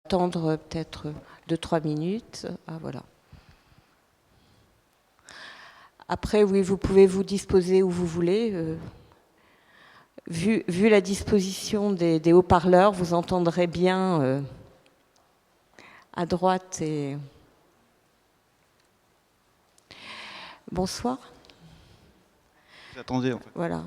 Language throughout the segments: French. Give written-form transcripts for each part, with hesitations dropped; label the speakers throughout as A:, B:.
A: Attendre peut-être 2-3 minutes. Ah, voilà. Après, oui, vous pouvez vous disposer où vous voulez. Vu la disposition des haut-parleurs, vous entendrez bien à droite et... Bonsoir.
B: J'attendais en fait.
A: Voilà.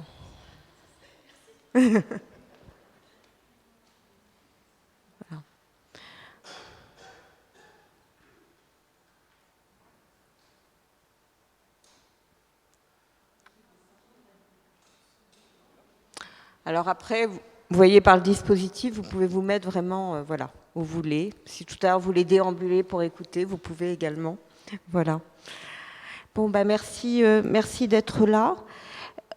A: Alors après, vous voyez par le dispositif, vous pouvez vous mettre vraiment voilà, où vous voulez. Si tout à l'heure vous voulez déambuler pour écouter, vous pouvez également. Voilà. Bon, bah merci d'être là.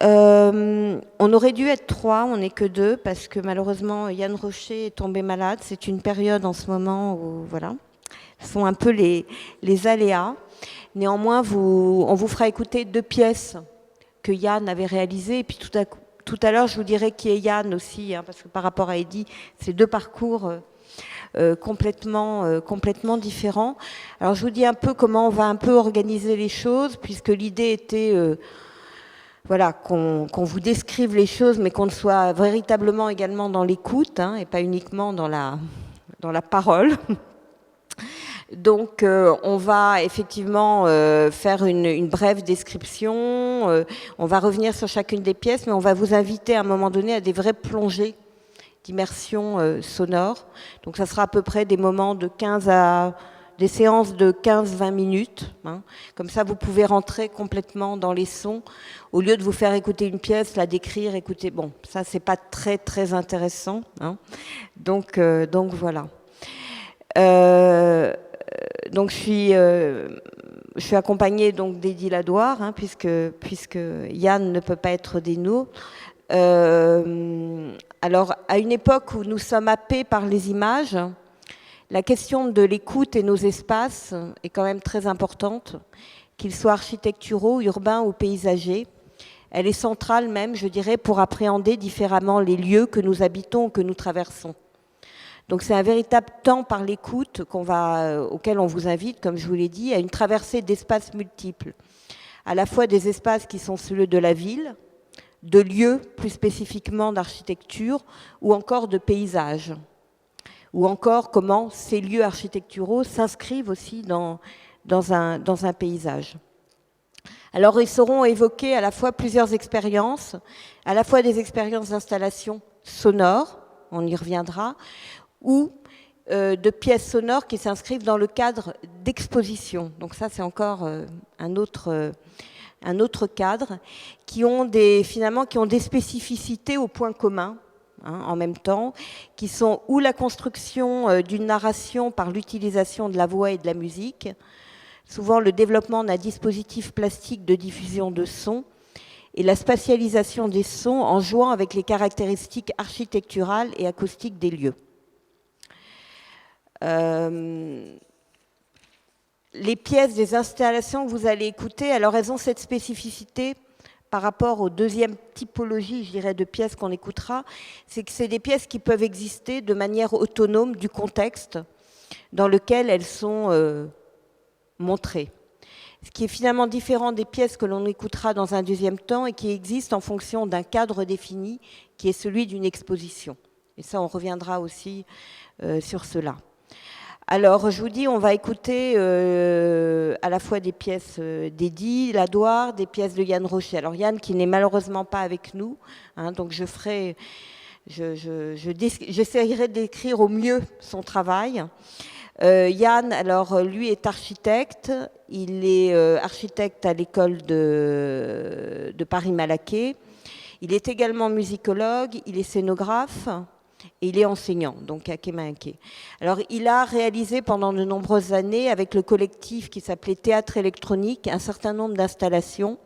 A: On aurait dû être 3, on n'est que 2, parce que malheureusement Yann Rocher est tombé malade. C'est une période en ce moment où, voilà, ce sont un peu les aléas. Néanmoins, on vous fera écouter 2 pièces que Yann avait réalisées, et puis tout à l'heure, je vous dirai qui est Yann aussi, hein, parce que par rapport à Eddy, c'est 2 parcours complètement différents. Alors, je vous dis un peu comment on va un peu organiser les choses, puisque l'idée était voilà, qu'on vous décrive les choses, mais qu'on soit véritablement également dans l'écoute, hein, et pas uniquement dans la parole. Donc, on va effectivement faire une brève description. On va revenir sur chacune des pièces, mais on va vous inviter à un moment donné à des vraies plongées d'immersion sonore. Donc, ça sera à peu près des moments de des séances de 15-20 minutes. Hein. Comme ça, vous pouvez rentrer complètement dans les sons. Au lieu de vous faire écouter une pièce, la décrire, écouter... Bon, ça, c'est pas très, très intéressant. Hein. Donc voilà. Donc je suis accompagnée donc d'Eddy Ladoire, hein, puisque Yann ne peut pas être des nôtres. Alors, à une époque où nous sommes happés par les images, la question de l'écoute et nos espaces est quand même très importante, qu'ils soient architecturaux, urbains ou paysagers. Elle est centrale même, je dirais, pour appréhender différemment les lieux que nous habitons ou que nous traversons. Donc c'est un véritable temps par l'écoute auquel on vous invite, comme je vous l'ai dit, à une traversée d'espaces multiples. À la fois des espaces qui sont ceux de la ville, de lieux plus spécifiquement d'architecture, ou encore de paysages. Ou encore comment ces lieux architecturaux s'inscrivent aussi dans un paysage. Alors ils seront évoqués à la fois plusieurs expériences, à la fois des expériences d'installation sonore, on y reviendra, ou de pièces sonores qui s'inscrivent dans le cadre d'expositions. Donc ça, c'est encore un autre cadre, qui ont des spécificités au point commun, hein, en même temps, qui sont ou la construction d'une narration par l'utilisation de la voix et de la musique, souvent le développement d'un dispositif plastique de diffusion de son, et la spatialisation des sons en jouant avec les caractéristiques architecturales et acoustiques des lieux. Les pièces des installations que vous allez écouter, alors elles ont cette spécificité par rapport aux deuxième typologie, je dirais, de pièces qu'on écoutera, c'est que c'est des pièces qui peuvent exister de manière autonome du contexte dans lequel elles sont montrées. Ce qui est finalement différent des pièces que l'on écoutera dans un deuxième temps et qui existent en fonction d'un cadre défini qui est celui d'une exposition. Et ça, on reviendra aussi sur cela. Alors, je vous dis, on va écouter à la fois des pièces d'Eddy Ladoire, des pièces de Yann Rocher. Alors, Yann qui n'est malheureusement pas avec nous, hein, donc j'essaierai de décrire au mieux son travail. Yann, alors, lui est architecte. Il est architecte à l'école de Paris-Malaquais. Il est également musicologue, il est scénographe. Et il est enseignant, donc à Kemenké. Alors, il a réalisé pendant de nombreuses années, avec le collectif qui s'appelait Théâtre électronique, un certain nombre d'installations,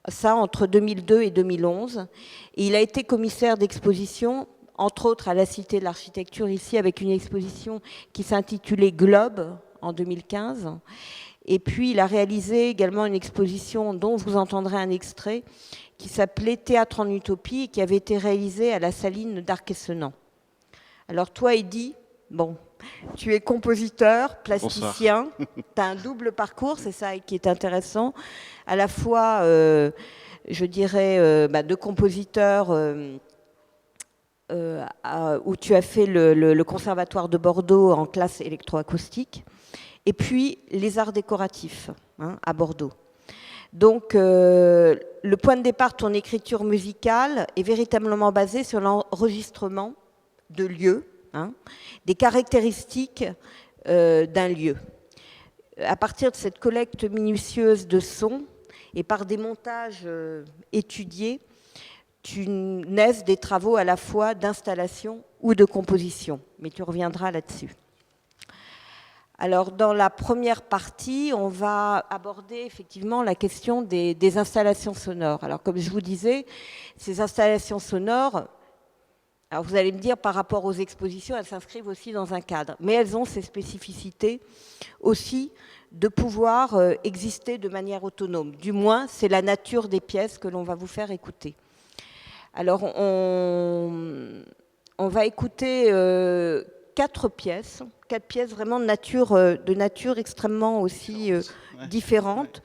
A: ça entre 2002 et 2011. Et il a été commissaire d'exposition, entre autres à la Cité de l'Architecture ici, avec une exposition qui s'intitulait Globe en 2015. Et puis, il a réalisé également une exposition dont vous entendrez un extrait, qui s'appelait Théâtre en Utopie et qui avait été réalisé à la Saline d'Arc-et-Senans. Alors toi, Eddy, bon, Tu es compositeur, plasticien, tu as un double parcours, c'est ça qui est intéressant, à la fois, je dirais, de compositeur, où tu as fait le Conservatoire de Bordeaux en classe électroacoustique, et puis les arts décoratifs à Bordeaux. Donc, le point de départ de ton écriture musicale est véritablement basé sur l'enregistrement de lieux, des caractéristiques d'un lieu. À partir de cette collecte minutieuse de sons et par des montages étudiés, tu naisses des travaux à la fois d'installation ou de composition. Mais tu reviendras là-dessus. Alors, dans la première partie, on va aborder effectivement la question des installations sonores. Alors, comme je vous disais, ces installations sonores, alors vous allez me dire par rapport aux expositions, elles s'inscrivent aussi dans un cadre, mais elles ont ces spécificités aussi de pouvoir exister de manière autonome. Du moins, c'est la nature des pièces que l'on va vous faire écouter. Alors, on va écouter 4 pièces vraiment de nature extrêmement aussi différentes,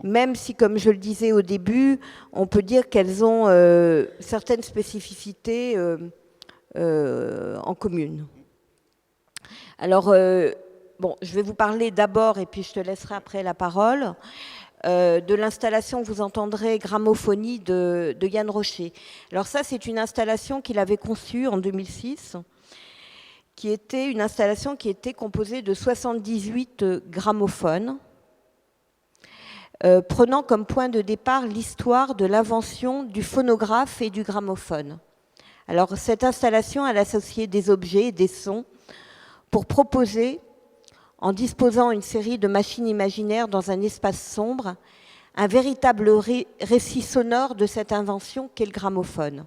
A: même si, comme je le disais au début, on peut dire qu'elles ont certaines spécificités en commune. Alors, je vais vous parler d'abord, et puis je te laisserai après la parole, de l'installation que vous entendrez, Gramophonie, de Yann Rocher. Alors ça, c'est une installation qu'il avait conçue en 2006, qui était une installation qui était composée de 78 gramophones, prenant comme point de départ l'histoire de l'invention du phonographe et du gramophone. Alors cette installation, elle associait des objets et des sons pour proposer, en disposant une série de machines imaginaires dans un espace sombre, un véritable récit sonore de cette invention qu'est le gramophone.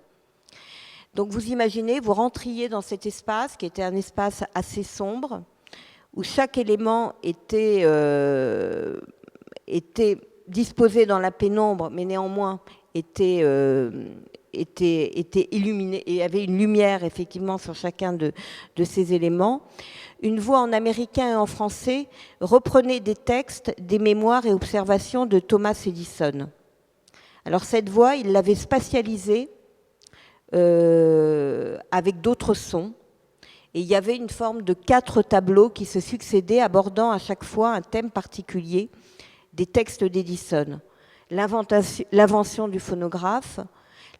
A: Donc vous imaginez, vous rentriez dans cet espace, qui était un espace assez sombre, où chaque élément était disposé dans la pénombre, mais néanmoins était illuminé, et avait une lumière effectivement sur chacun de ces éléments. Une voix en américain et en français reprenait des textes, des mémoires et observations de Thomas Edison. Alors cette voix, il l'avait spatialisée avec d'autres sons. Et il y avait une forme de 4 tableaux qui se succédaient, abordant à chaque fois un thème particulier des textes d'Edison. L'invention du phonographe,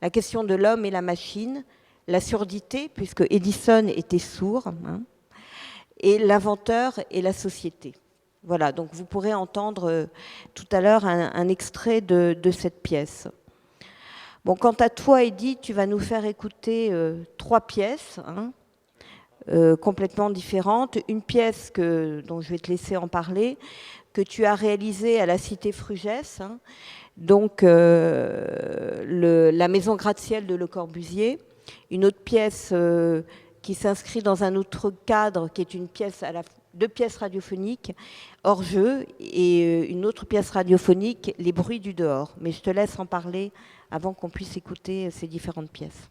A: la question de l'homme et la machine, la surdité, puisque Edison était sourd, et l'inventeur et la société. Voilà, donc vous pourrez entendre tout à l'heure un extrait de cette pièce. Bon, quant à toi, Edith, tu vas nous faire écouter 3 pièces complètement différentes. Une pièce dont je vais te laisser en parler, que tu as réalisée à la Cité Frugès, donc la maison gratte-ciel de Le Corbusier. Une autre pièce qui s'inscrit dans un autre cadre, qui est une pièce 2 pièces radiophoniques, hors jeu, et une autre pièce radiophonique, Les bruits du dehors. Mais je te laisse en parler avant qu'on puisse écouter ces différentes pièces.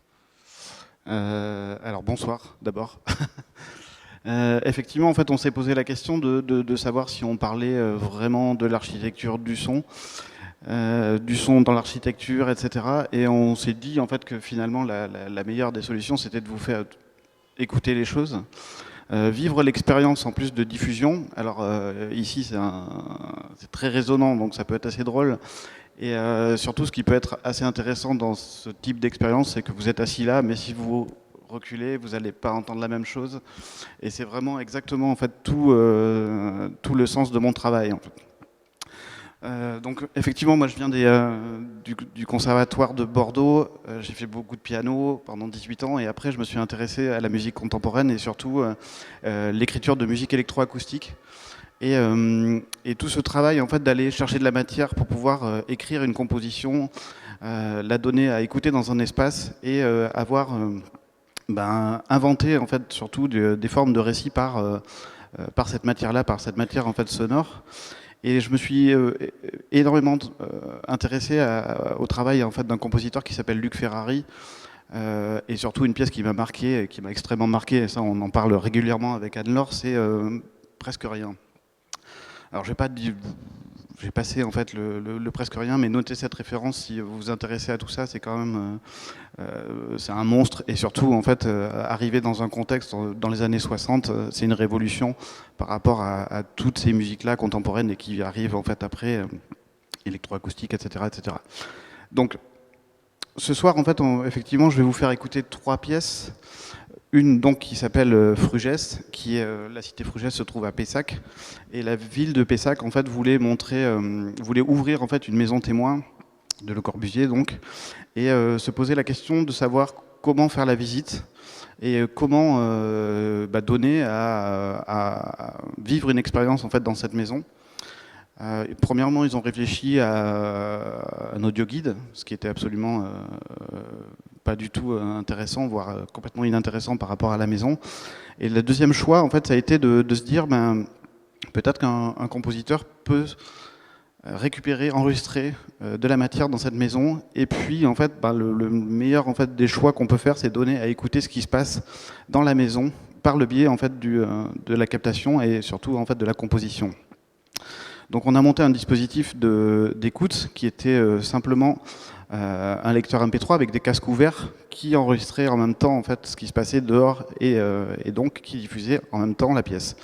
B: Alors bonsoir d'abord. Effectivement, en fait, on s'est posé la question de savoir si on parlait vraiment de l'architecture du son dans l'architecture, etc. Et on s'est dit en fait que finalement la meilleure des solutions, c'était de vous faire écouter les choses. Vivre l'expérience en plus de diffusion. Alors ici c'est très résonnant, donc ça peut être assez drôle. Et surtout ce qui peut être assez intéressant dans ce type d'expérience, c'est que vous êtes assis là, mais si vous reculez, vous n'allez pas entendre la même chose. Et c'est vraiment exactement en fait tout le sens de mon travail. En fait. Donc effectivement, moi je viens du conservatoire de Bordeaux. J'ai fait beaucoup de piano pendant 18 ans et après je me suis intéressé à la musique contemporaine et surtout l'écriture de musique électroacoustique. Et tout ce travail en fait d'aller chercher de la matière pour pouvoir écrire une composition, la donner à écouter dans un espace et avoir inventé en fait surtout des formes de récit par cette matière-là, par cette matière en fait sonore. Et je me suis énormément intéressé au travail en fait d'un compositeur qui s'appelle Luc Ferrari, et surtout une pièce qui m'a marqué, qui m'a extrêmement marqué, et ça on en parle régulièrement avec Anne-Laure, c'est Presque rien. Alors j'ai passé en fait le presque rien, mais notez cette référence si vous vous intéressez à tout ça, c'est quand même c'est un monstre, et surtout en fait arrivé dans un contexte dans les années 60, c'est une révolution par rapport à toutes ces musiques-là contemporaines et qui arrivent en fait après, électroacoustique, etc., etc. Donc ce soir en fait effectivement je vais vous faire écouter 3 pièces. Une donc qui s'appelle Frugès, qui est la cité Frugès se trouve à Pessac, et la ville de Pessac en fait voulait ouvrir en fait une maison témoin de Le Corbusier donc, et se poser la question de savoir comment faire la visite et comment donner à vivre une expérience en fait dans cette maison. Premièrement, ils ont réfléchi à un audio guide, ce qui était absolument pas du tout intéressant, voire complètement inintéressant par rapport à la maison. Et le deuxième choix, en fait, ça a été de se dire, peut-être qu'un compositeur peut récupérer, enregistrer de la matière dans cette maison. Et puis, en fait, le meilleur en fait, des choix qu'on peut faire, c'est donner à écouter ce qui se passe dans la maison par le biais en fait, de la captation et surtout en fait, de la composition. Donc on a monté un dispositif d'écoute qui était simplement un lecteur MP3 avec des casques ouverts qui enregistrait en même temps en fait, ce qui se passait dehors et donc qui diffusait en même temps la pièce.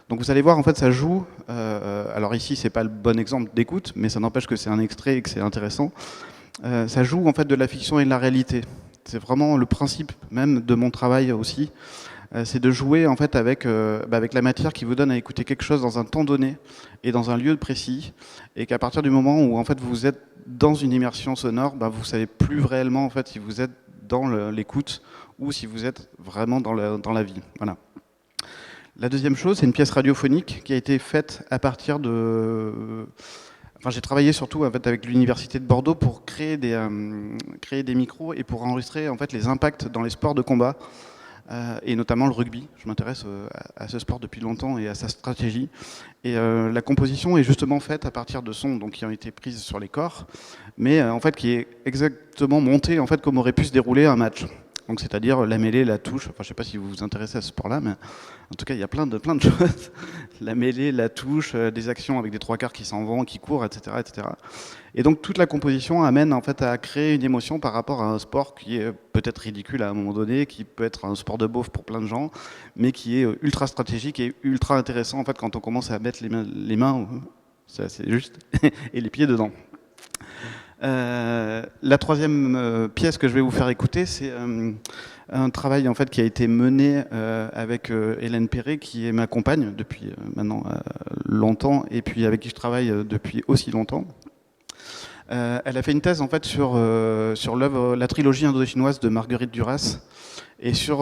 B: Donc vous allez voir, en fait, ça joue. Alors ici, c'est pas le bon exemple d'écoute, mais ça n'empêche que c'est un extrait et que c'est intéressant. Ça joue en fait de la fiction et de la réalité. C'est vraiment le principe même de mon travail aussi. C'est de jouer en fait avec la matière qui vous donne à écouter quelque chose dans un temps donné et dans un lieu précis, et qu'à partir du moment où en fait vous êtes dans une immersion sonore, vous savez plus réellement en fait si vous êtes dans l'écoute ou si vous êtes vraiment dans la vie. Voilà. La deuxième chose, c'est une pièce radiophonique qui a été faite à partir de... Enfin, j'ai travaillé surtout en fait, avec l'université de Bordeaux pour créer des micros et pour enregistrer en fait, les impacts dans les sports de combat. Et notamment le rugby. Je m'intéresse à ce sport depuis longtemps et à sa stratégie. Et la composition est justement faite à partir de sons donc, qui ont été prises sur les corps, mais en fait qui est exactement montée en fait, comme aurait pu se dérouler un match. Donc c'est-à-dire la mêlée, la touche. Enfin, je ne sais pas si vous vous intéressez à ce sport-là, mais en tout cas, il y a plein de choses. La mêlée, la touche, des actions avec des 3/4 qui s'en vont, qui courent, etc., etc. Et donc toute la composition amène en fait à créer une émotion par rapport à un sport qui est peut-être ridicule à un moment donné, qui peut être un sport de beauf pour plein de gens, mais qui est ultra stratégique et ultra intéressant en fait quand on commence à mettre les mains c'est assez juste, et les pieds dedans. La troisième pièce que je vais vous faire écouter, c'est un travail en fait qui a été mené avec Hélène Perret, qui est ma compagne depuis maintenant longtemps, et puis avec qui je travaille depuis aussi longtemps. Elle a fait une thèse en fait sur l'œuvre, la trilogie indo-chinoise de Marguerite Duras, et sur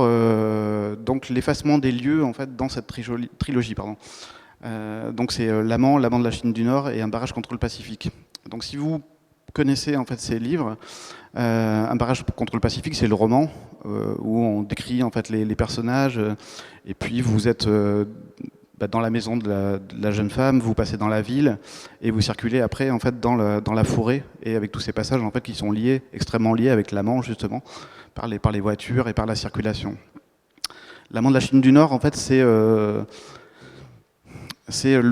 B: donc l'effacement des lieux en fait dans cette trilogie. Donc c'est l'amant de la Chine du Nord et un barrage contre le Pacifique. Donc si vous connaissez en fait ces livres, un barrage contre le Pacifique, c'est le roman où on décrit en fait les personnages, et puis vous êtes dans la maison de la jeune femme, vous passez dans la ville et vous circulez après en fait dans la forêt, et avec tous ces passages en fait qui sont liés, extrêmement liés avec l'amant justement par les voitures et par la circulation. L'amant de la Chine du Nord en fait c'est le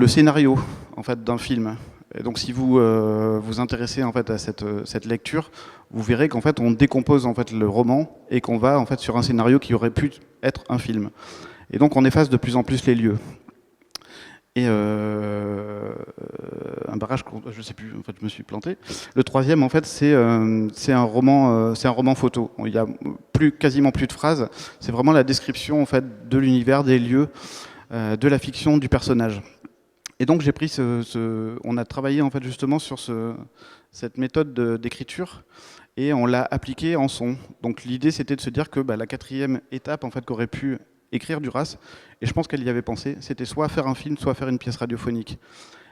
B: scénario en fait d'un film. Et donc si vous vous intéressez en fait à cette lecture, vous verrez qu'en fait on décompose en fait le roman et qu'on va en fait sur un scénario qui aurait pu être un film. Et donc on efface de plus en plus les lieux. Et un barrage, je sais plus, en fait je me suis planté. Le troisième en fait c'est un roman photo. Il y a quasiment plus de phrases. C'est vraiment la description en fait de l'univers, des lieux, de la fiction, du personnage. Et donc j'ai pris on a travaillé en fait justement sur cette méthode d'écriture et on l'a appliquée en son. Donc l'idée c'était de se dire que la quatrième étape en fait qu'aurait pu écrire Duras, et je pense qu'elle y avait pensé, c'était soit faire un film, soit faire une pièce radiophonique.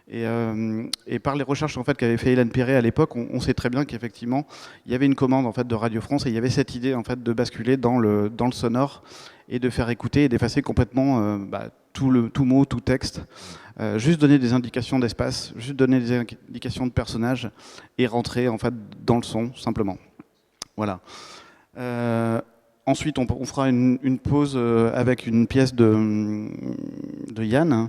B: Et par les recherches en fait qu'avait fait Hélène Perret à l'époque, on sait très bien qu'effectivement il y avait une commande en fait de Radio France et il y avait cette idée en fait de basculer dans le sonore et de faire écouter et d'effacer complètement tout mot, tout texte, juste donner des indications d'espace, juste donner des indications de personnages et rentrer en fait dans le son simplement. Voilà. Ensuite, on fera une pause avec une pièce de Yann,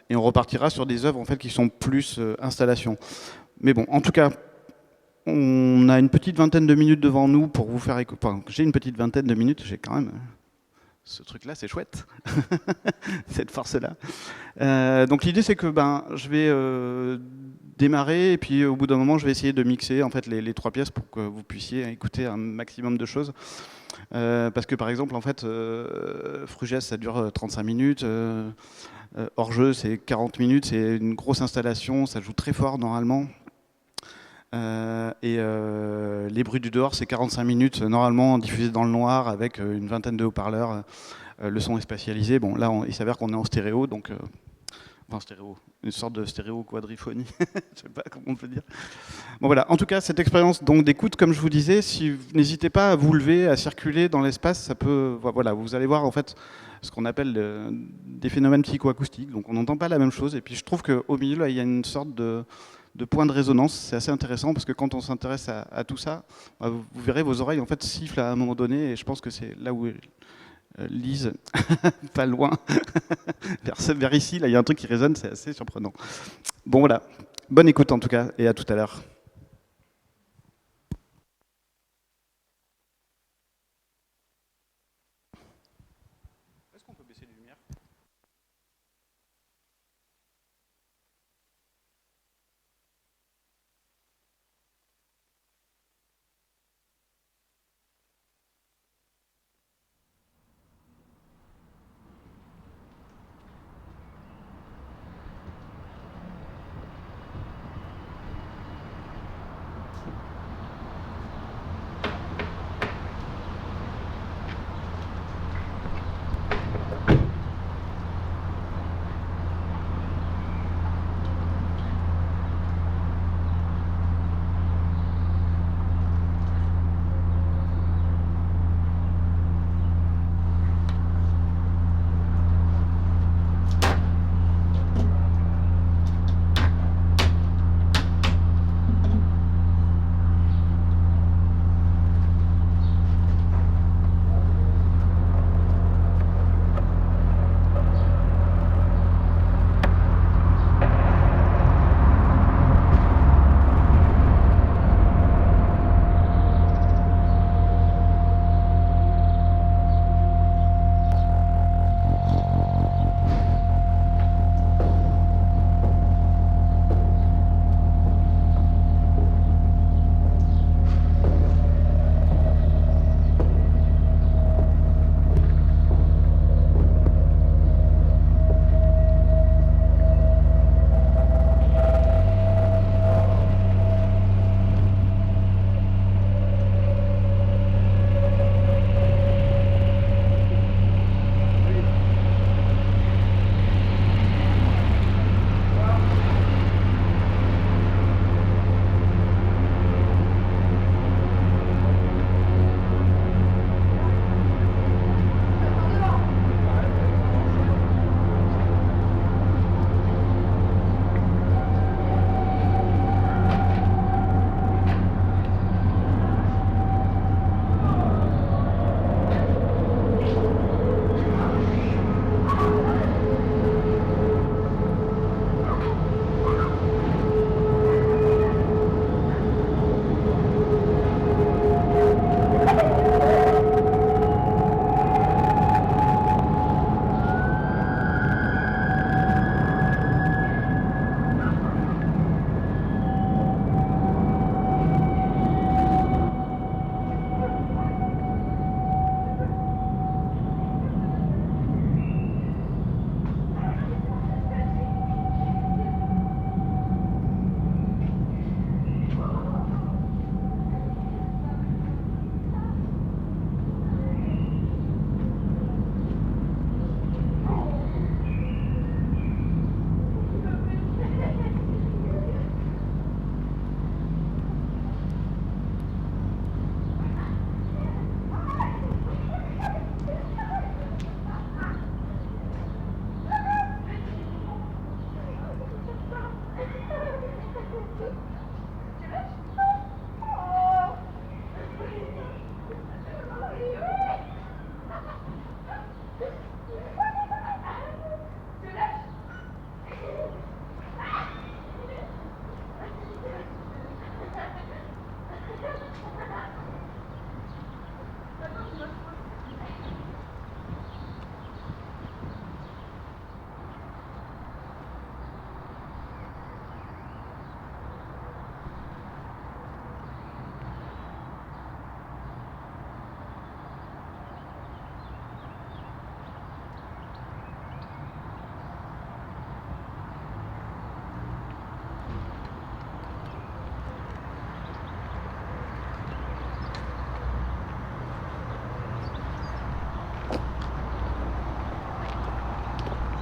B: et on repartira sur des œuvres en fait, qui sont plus installations. Mais bon, en tout cas, on a une petite vingtaine de minutes devant nous pour vous faire écouter. Enfin, j'ai une petite vingtaine de minutes, j'ai quand même. Ce truc-là, c'est chouette, cette force-là. Donc l'idée, c'est que je vais démarrer, et puis au bout d'un moment, je vais essayer de mixer en fait, les trois pièces pour que vous puissiez écouter un maximum de choses. Parce que par exemple, en fait, Frugès, ça dure 35 minutes. Hors jeu, c'est 40 minutes. C'est une grosse installation. Ça joue très fort normalement. Les bruits du dehors, c'est 45 minutes, normalement diffusés dans le noir avec une vingtaine de haut-parleurs. Le son est spatialisé. Bon, là, il s'avère qu'on est en stéréo, donc enfin stéréo, une sorte de stéréo quadriphonie, je sais pas comment on peut dire. Bon voilà, en tout cas cette expérience donc d'écoute, comme je vous disais, si n'hésitez pas à vous lever, à circuler dans l'espace, ça peut, voilà, vous allez voir en fait ce qu'on appelle des phénomènes psychoacoustiques, donc on n'entend pas la même chose, et puis je trouve qu'au milieu là, il y a une sorte de point de résonance, c'est assez intéressant parce que quand on s'intéresse à tout ça, vous verrez vos oreilles en fait sifflent à un moment donné, et je pense que c'est là où Lise, pas loin, vers ici, là il y a un truc qui résonne, c'est assez surprenant. Bon voilà, bonne écoute en tout cas, et à tout à l'heure. Est-ce qu'on peut baisser les lumières ?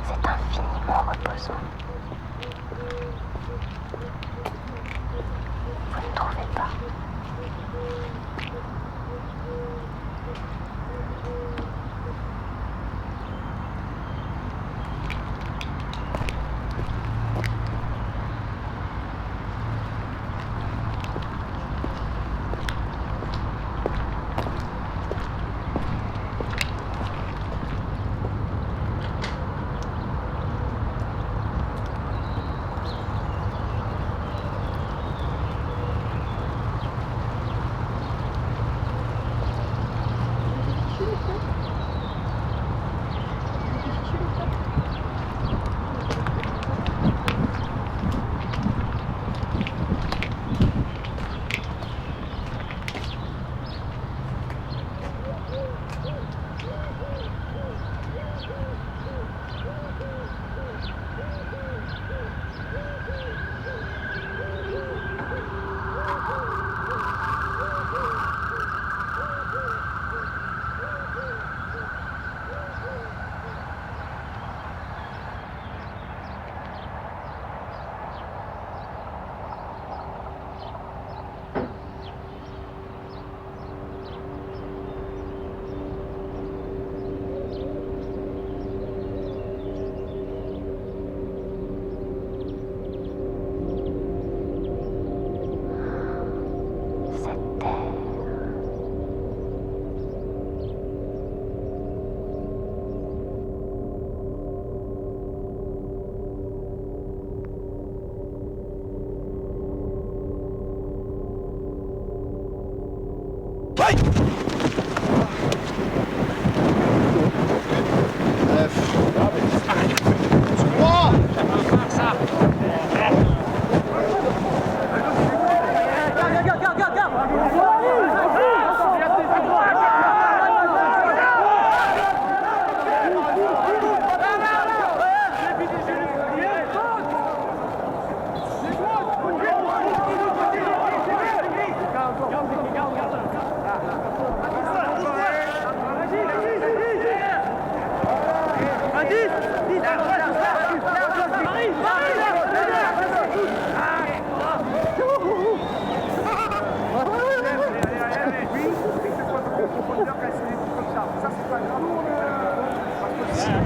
C: C'est infiniment reposant. Vous ne trouvez pas?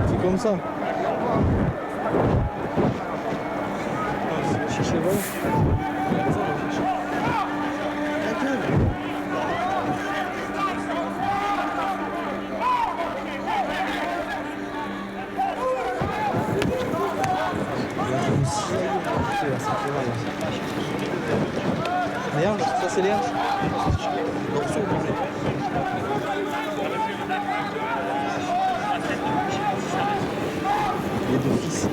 D: C'est comme ça. Chercher le ballon. Merde, ça c'est l'air. Les deux fils.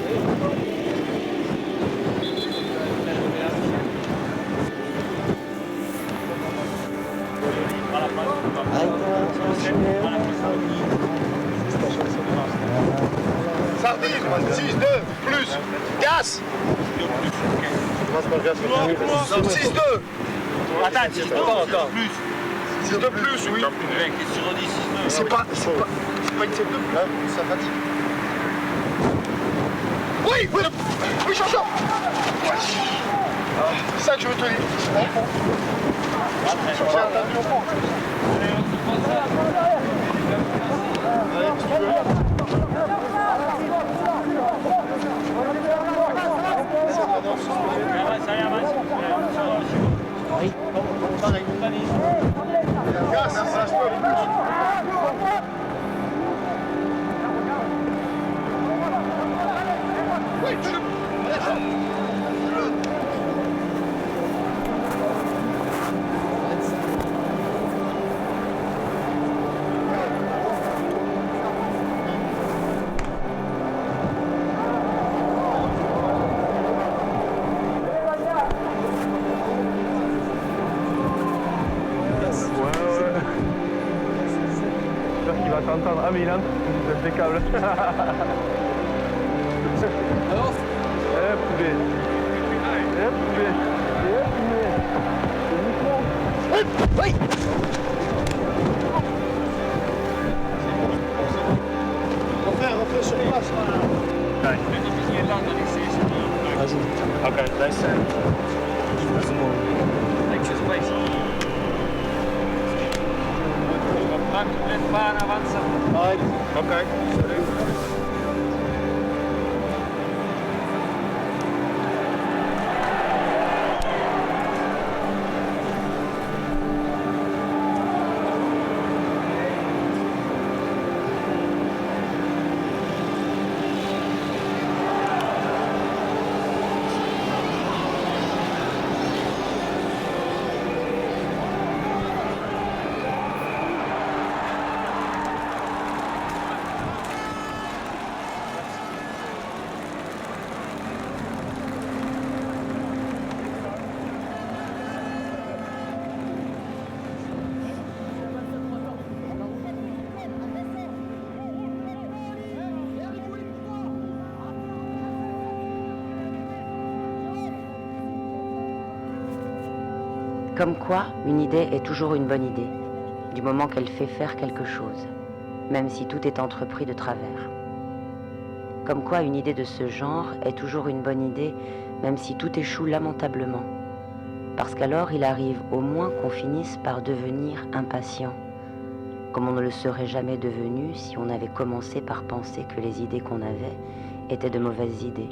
E: Sardine, 6-2, plus, gaz. 6-2.
F: Attends, 6-2, plus.
E: 6-2 plus, oui.
F: Qu'est-ce que tu redis 6-2?
E: C'est pas une 7-2. Là, ça fatigue. Oui, oui, oui, chanson. C'est ça que je veux te dire. J'ai entendu au fond. Allez, si tu veux. Gaz, ça se peut plus. Oui, tu le...
G: Il va t'entendre à Milan, c'est impeccable.
D: Alors
G: poulet. Poulet.
E: Oui. Refais sur place.
F: va en avanza.
E: Ok, salut.
C: Comme quoi, une idée est toujours une bonne idée, du moment qu'elle fait faire quelque chose, même si tout est entrepris de travers. Comme quoi, une idée de ce genre est toujours une bonne idée, même si tout échoue lamentablement, parce qu'alors il arrive au moins qu'on finisse par devenir impatient, comme on ne le serait jamais devenu si on avait commencé par penser que les idées qu'on avait étaient de mauvaises idées.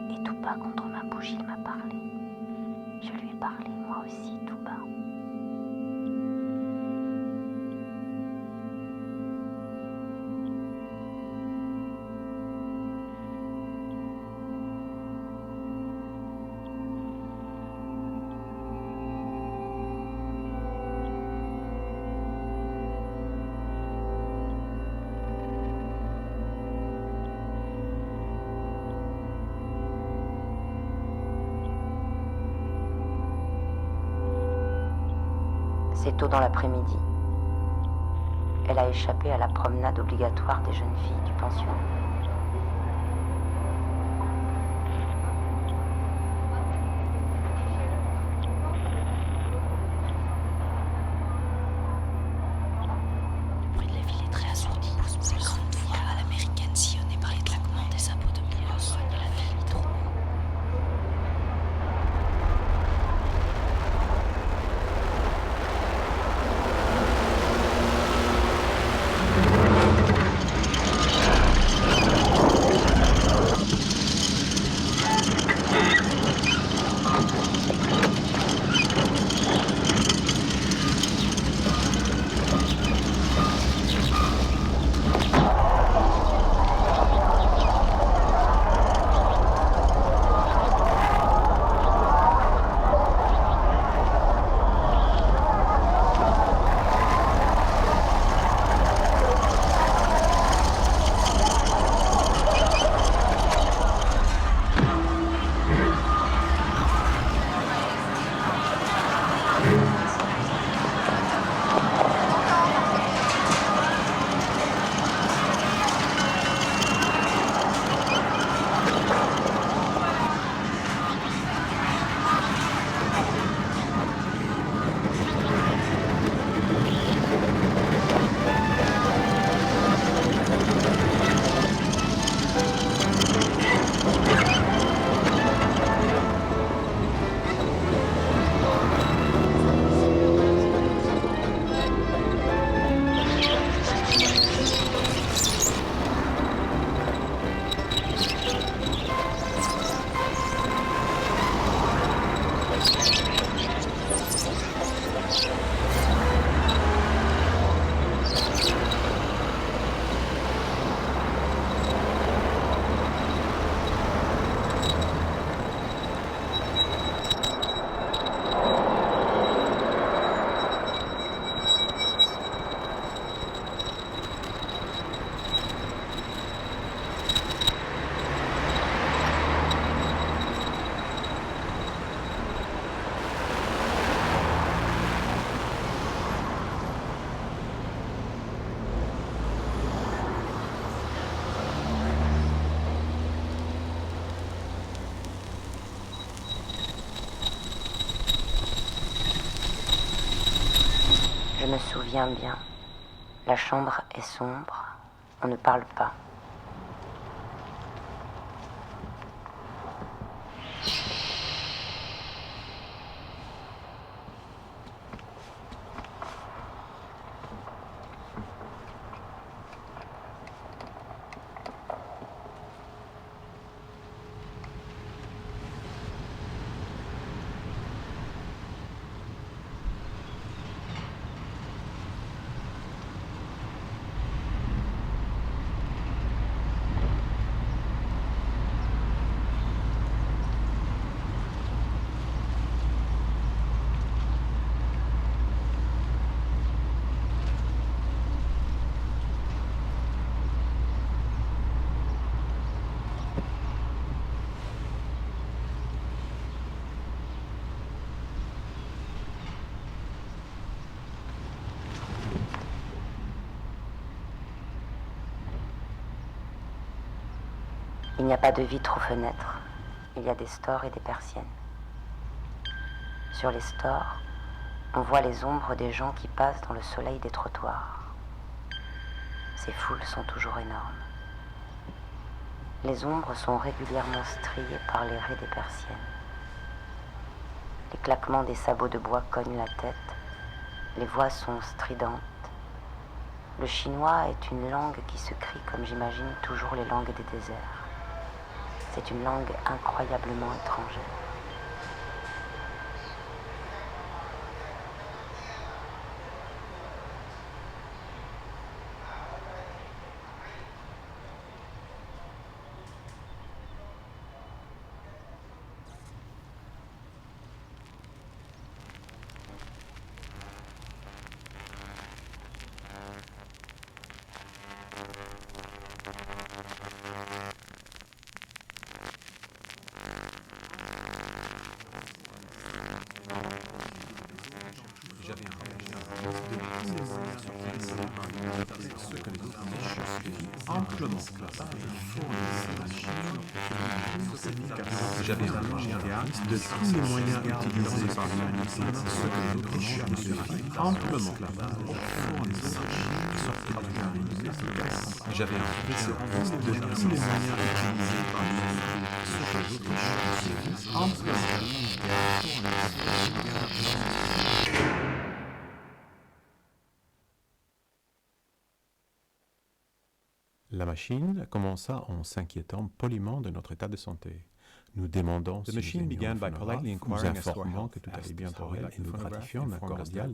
C: Et tout bas contre ma bouche, il m'a parlé. Je lui ai parlé, moi aussi, tout bas. C'est tôt dans l'après-midi. Elle a échappé à la promenade obligatoire des jeunes filles du pensionnat.
H: Le bruit de la ville est très assourdi. Cette grande voix à l'américaine sillonnée par les claquements des sabots de Milos soigne la ville trop.
C: souviens bien. La chambre est sombre, on ne parle pas. Il n'y a pas de vitres aux fenêtres. Il y a des stores et des persiennes. Sur les stores, on voit les ombres des gens qui passent dans le soleil des trottoirs. Ces foules sont toujours énormes. Les ombres sont régulièrement striées par les raies des persiennes. Les claquements des sabots de bois cognent la tête. Les voix sont stridentes. Le chinois est une langue qui se crie comme j'imagine toujours les langues des déserts. C'est une langue incroyablement étrangère.
I: J'avais un de tous les moyens utilisés par l'humanité, ce que les riches me suffit amplement. J'avais un de tous les moyens utilisés par l'humanité, ce que les riches me suffit amplement.
J: La machine commença en s'inquiétant poliment de notre état de santé. Nous demandons si nous began by politely inquiring nous informant que tout allait bien pour elle et nous gratifiant d'un cordial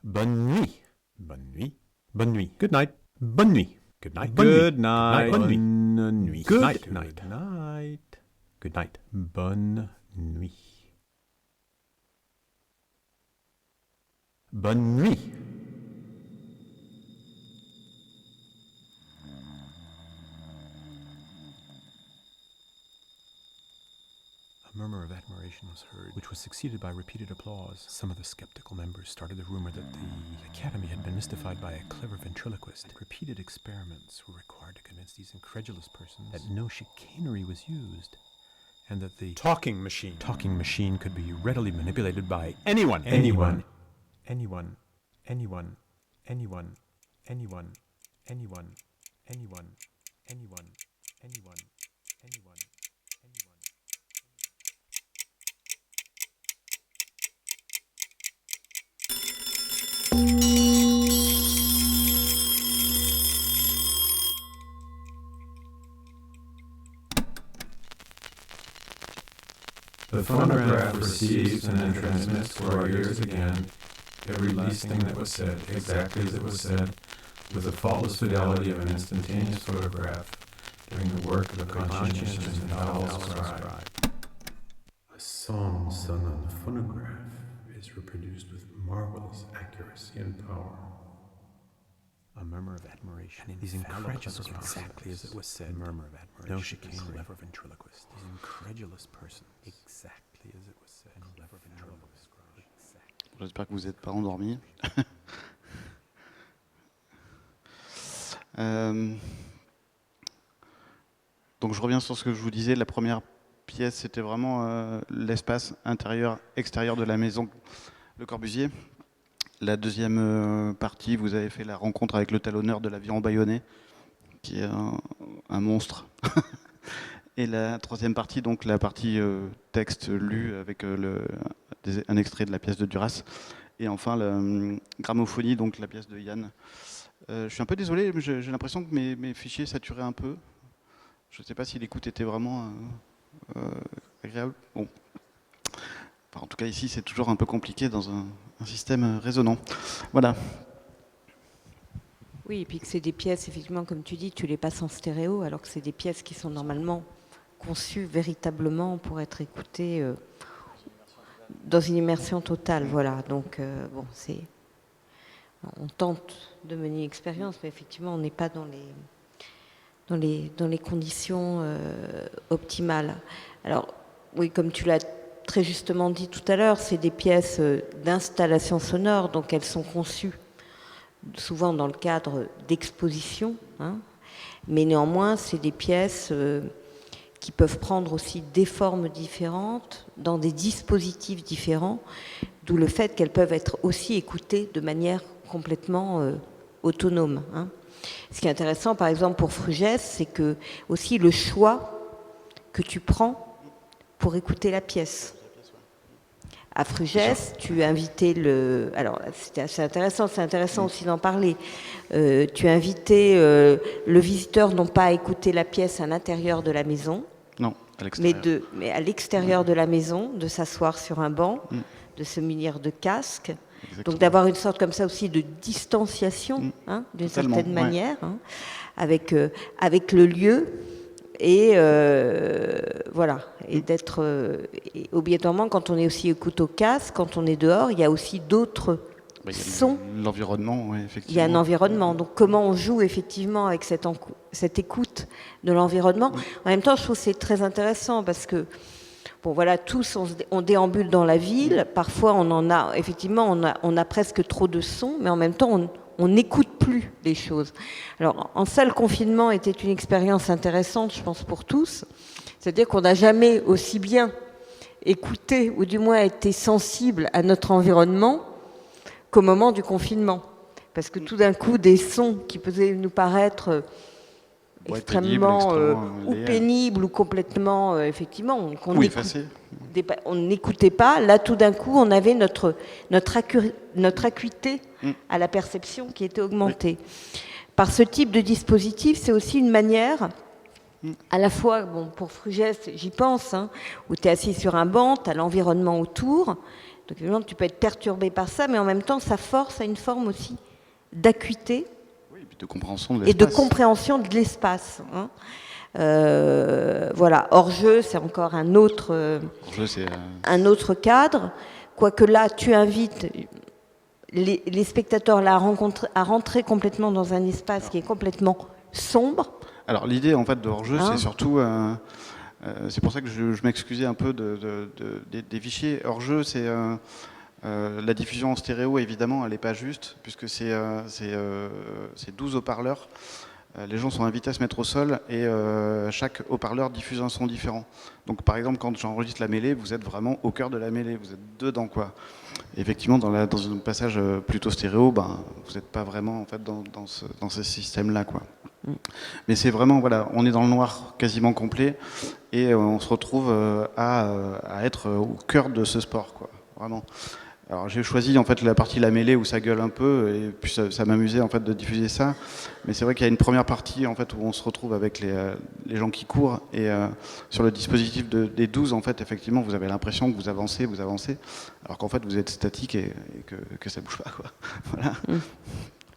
J: bonne nuit. Bonne nuit. Bonne nuit. Bonne nuit. Good night. Bonne nuit. Good night. Good night. Bonne nuit. Good night. Good night. Good night. Bonne nuit. Bonne nuit. A murmur of admiration was heard, which was succeeded by repeated applause. Some of the skeptical members started the rumor that the Academy had been mystified by a clever ventriloquist, and repeated experiments were required to convince these incredulous persons that no chicanery was used, and that the talking machine could be readily manipulated by anyone. Anyone. Anyone. Anyone. Anyone. Anyone. Anyone. Anyone. Anyone. Anyone. Anyone.
I: The phonograph receives and then transmits to our ears again every least thing that was said, exactly as it was said, with the faultless fidelity of an instantaneous photograph during the work of a conscientious and infallible scribe. A song sung on the phonograph is reproduced with marvelous accuracy and power.
J: A murmur of admiration. These incredulous exactly as it was said. A murmur of admiration. No chicanery. Clever ventriloquist. These incredulous persons. Exactly as it was said. Clever ventriloquist.
B: J'espère que vous n'êtes pas endormis. Donc je reviens sur ce que je vous disais. La première pièce, c'était vraiment l'espace intérieur-extérieur de la maison Le Corbusier. La deuxième partie, vous avez fait la rencontre avec le talonneur de l'avion bâillonné, qui est un monstre. Et la troisième partie, donc la partie texte lu avec un extrait de la pièce de Duras. Et enfin, la gramophonie, donc la pièce de Yann. Je suis un peu désolé, j'ai l'impression que mes fichiers saturaient un peu. Je ne sais pas si l'écoute était vraiment agréable. Bon. Enfin, en tout cas, ici, c'est toujours un peu compliqué dans un système résonant. Voilà.
A: Oui, et puis que c'est des pièces, effectivement, comme tu dis, tu les passes en stéréo, alors que c'est des pièces qui sont normalement conçues véritablement pour être écoutées dans une immersion totale. Voilà. Donc, bon, on tente de mener une expérience, mais effectivement, on n'est pas dans les conditions optimales. Alors, oui, comme tu l'as très justement dit tout à l'heure, c'est des pièces d'installation sonore, donc elles sont conçues souvent dans le cadre d'exposition, hein, mais néanmoins, c'est des pièces qui peuvent prendre aussi des formes différentes, dans des dispositifs différents, d'où le fait qu'elles peuvent être aussi écoutées de manière complètement autonome. Hein. Ce qui est intéressant, par exemple, pour Frugès, c'est que aussi le choix que tu prends pour écouter la pièce. À Frugès, tu invitais alors c'était assez intéressant, c'est intéressant aussi d'en parler. Tu invitais le visiteur non pas à écouter la pièce à l'intérieur de la maison,
B: non, à l'extérieur.
A: mais à l'extérieur de la maison, de s'asseoir sur un banc, de se munir de casque. Exactement. Donc d'avoir une sorte comme ça aussi de distanciation, hein, d'une certaine manière, hein, avec le lieu. Et voilà, et d'être obligatoirement, quand on est aussi écoute au casque, quand on est dehors, il y a aussi d'autres sons.
B: L'environnement, oui, effectivement.
A: Il y a un environnement. Donc comment on joue effectivement avec cette écoute de l'environnement. En même temps, je trouve que c'est très intéressant parce que, bon voilà, tous on déambule dans la ville. Parfois, on a presque trop de sons, mais en même temps, on n'écoute plus les choses. Alors, en salle confinement était une expérience intéressante, je pense, pour tous. C'est-à-dire qu'on n'a jamais aussi bien écouté, ou du moins été sensible à notre environnement qu'au moment du confinement. Parce que tout d'un coup, des sons qui pouvaient nous paraître extrêmement ou pénibles ou complètement, effectivement, on n'écoutait pas. Là, tout d'un coup, on avait notre acuité à la perception qui était augmentée. Oui. Par ce type de dispositif, c'est aussi une manière, à la fois, bon, pour Frugès, j'y pense, hein, où tu es assis sur un banc, tu as l'environnement autour, donc évidemment, tu peux être perturbé par ça, mais en même temps, ça force à une forme aussi d'acuité.
B: De compréhension de l'espace.
A: Et de compréhension de l'espace. Hein. Voilà. Hors-jeu, c'est encore un autre cadre. Quoique là, tu invites les spectateurs là, à rentrer complètement dans un espace qui est complètement sombre.
B: Alors l'idée en fait de hors-jeu, c'est surtout... c'est pour ça que je m'excusais un peu des fichiers. Hors-jeu, c'est... la diffusion en stéréo, évidemment, elle n'est pas juste, puisque c'est 12 haut-parleurs. Les gens sont invités à se mettre au sol et chaque haut-parleur diffuse un son différent. Donc, par exemple, quand j'enregistre la mêlée, vous êtes vraiment au cœur de la mêlée, vous êtes dedans, quoi. Et effectivement, dans un passage plutôt stéréo, vous n'êtes pas vraiment en fait, dans ce système-là, quoi. Mais c'est vraiment, voilà, on est dans le noir quasiment complet et on se retrouve à être au cœur de ce sport, quoi, vraiment. Alors j'ai choisi en fait la partie la mêlée où ça gueule un peu et puis ça m'amusait en fait de diffuser ça. Mais c'est vrai qu'il y a une première partie en fait où on se retrouve avec les gens qui courent et sur le dispositif des 12 en fait effectivement vous avez l'impression que vous avancez alors qu'en fait vous êtes statique et que ça bouge pas, quoi. Voilà.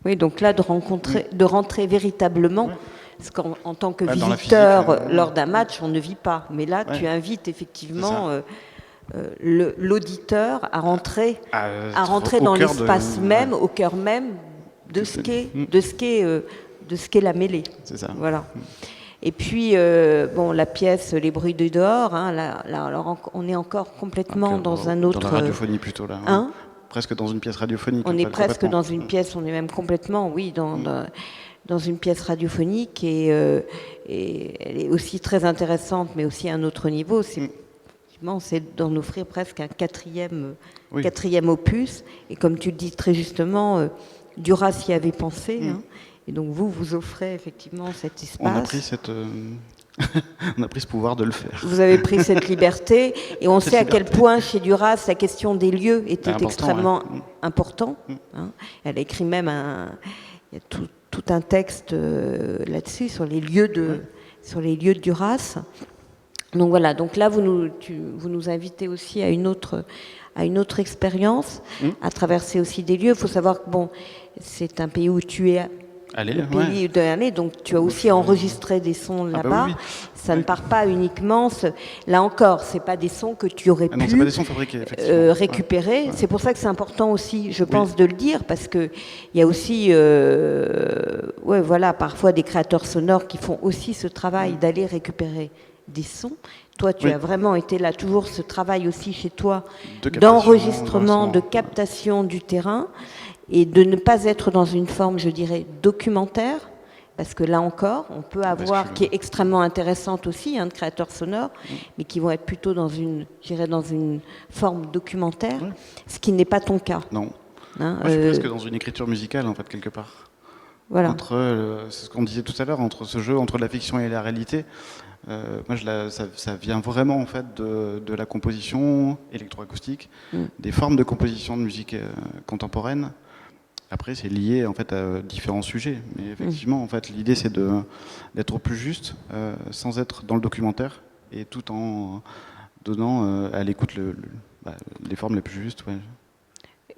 A: Oui, donc là de rentrer véritablement. Parce qu'en tant que visiteur lors d'un match on ne vit pas. Mais là tu invites effectivement l'auditeur à rentrer dans l'espace même, au cœur même de ce qu'est la mêlée.
B: C'est ça.
A: Voilà. Et puis, la pièce, les bruits du dehors, hein, là, alors on est encore complètement dans un autre...
B: Dans la radiophonie plutôt, là.
A: Hein,
B: presque dans une pièce radiophonique.
A: On est presque dans une pièce, on est même complètement, oui, dans dans une pièce radiophonique et elle est aussi très intéressante, mais aussi à un autre niveau. C'est d'en offrir presque un quatrième opus. Et comme tu le dis très justement, Duras y avait pensé. Hein, et donc vous offrez effectivement cet espace.
B: On a pris on a pris ce pouvoir de le faire.
A: Vous avez pris cette liberté. Et on sait à quel point chez Duras, la question des lieux était extrêmement important. Hein. Elle a écrit même il y a tout un texte là-dessus, sur les lieux de Duras. Donc voilà, donc là vous nous invitez aussi à une autre expérience, à traverser aussi des lieux. Il faut savoir que c'est un pays où tu es allé, donc tu as aussi enregistré des sons là-bas. Oui. Ça ne part pas uniquement. Là encore, c'est pas des sons que tu aurais pu
B: c'est pas des sons fabriqués,
A: récupérer. Ouais. C'est pour ça que c'est important aussi, je pense, de le dire, parce que il y a aussi, parfois des créateurs sonores qui font aussi ce travail d'aller récupérer des sons. Toi, tu as vraiment été là, toujours ce travail aussi chez toi d'enregistrement, de captation du terrain, et de ne pas être dans une forme, je dirais, documentaire, parce que là encore, on peut avoir, qui est extrêmement intéressante aussi, de créateurs sonores, mais qui vont être plutôt dans une forme documentaire, ce qui n'est pas ton cas.
B: Non. Moi, je suis presque dans une écriture musicale, en fait, quelque part.
A: Voilà.
B: C'est ce qu'on disait tout à l'heure, entre ce jeu, entre la fiction et la réalité. Moi, ça vient vraiment en fait de la composition électroacoustique, des formes de composition de musique contemporaine. Après, c'est lié en fait à différents sujets, mais effectivement, en fait, l'idée c'est d'être au plus juste, sans être dans le documentaire, et tout en donnant à l'écoute les formes les plus justes. Ouais.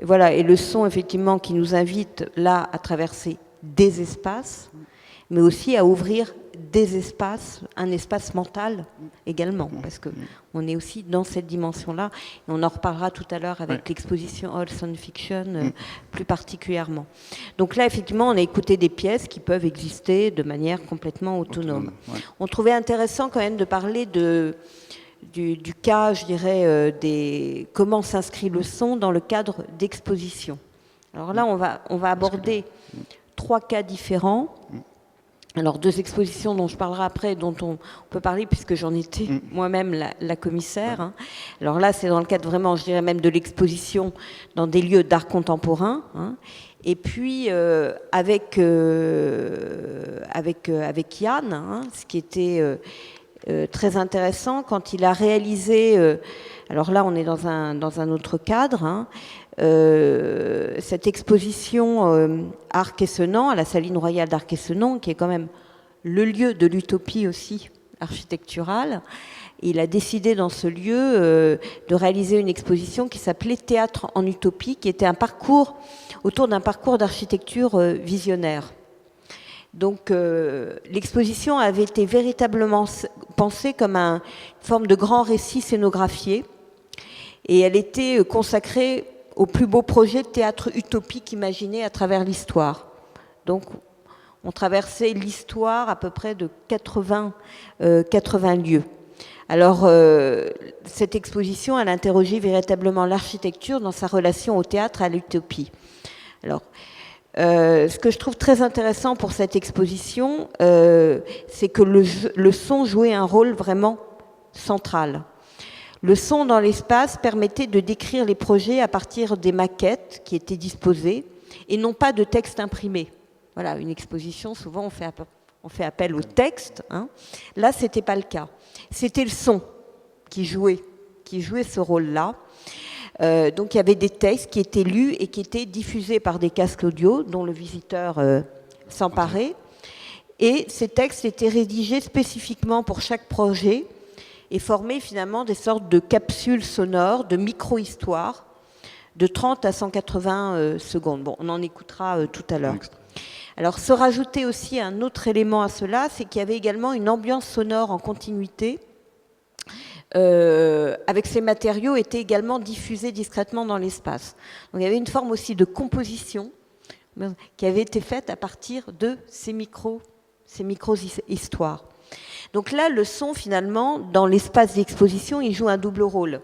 A: Voilà, et le son effectivement qui nous invite là à traverser des espaces, mais aussi à ouvrir des espaces, un espace mental également, parce que on est aussi dans cette dimension-là, et on en reparlera tout à l'heure avec l'exposition All Sound Fiction plus particulièrement. Donc là, effectivement, on a écouté des pièces qui peuvent exister de manière complètement autonome. On trouvait intéressant quand même de parler du cas, je dirais, comment s'inscrit le son dans le cadre d'exposition. Alors là, on va aborder 3 cas différents. Alors 2 expositions dont je parlerai après, dont on peut parler puisque j'en étais moi-même la commissaire. Hein. Alors là, c'est dans le cadre vraiment, je dirais même de l'exposition dans des lieux d'art contemporain. Hein. Et puis avec Yann, hein, ce qui était très intéressant quand il a réalisé. Alors là, on est dans un autre cadre. Hein, cette exposition Arc-et-Senans, à la Saline Royale d'Arc-et-Senans, qui est quand même le lieu de l'utopie aussi architecturale. Il a décidé dans ce lieu de réaliser une exposition qui s'appelait Théâtre en utopie, qui était autour d'un parcours d'architecture visionnaire. Donc l'exposition avait été véritablement pensée comme une forme de grand récit scénographié, et elle était consacrée au plus beau projet de théâtre utopique imaginé à travers l'histoire. Donc, on traversait l'histoire à peu près de 80 lieux. Alors, cette exposition, elle interrogeait véritablement l'architecture dans sa relation au théâtre et à l'utopie. Alors, ce que je trouve très intéressant pour cette exposition, c'est que le son jouait un rôle vraiment central. Le son dans l'espace permettait de décrire les projets à partir des maquettes qui étaient disposées et non pas de texte imprimé. Voilà, une exposition, souvent on fait appel au texte. Hein. Là, ce n'était pas le cas. C'était le son qui jouait ce rôle-là. Donc il y avait des textes qui étaient lus et qui étaient diffusés par des casques audio dont le visiteur s'emparait. Et ces textes étaient rédigés spécifiquement pour chaque projet et formaient finalement des sortes de capsules sonores, de micro-histoires, de 30 à 180 secondes. Bon, on en écoutera tout à l'heure. Alors, se rajouter aussi un autre élément à cela, c'est qu'il y avait également une ambiance sonore en continuité. Avec ces matériaux étaient également diffusés discrètement dans l'espace. Donc, il y avait une forme aussi de composition qui avait été faite à partir de ces micro-histoires. Donc là, le son, finalement, dans l'espace d'exposition, il joue un double rôle.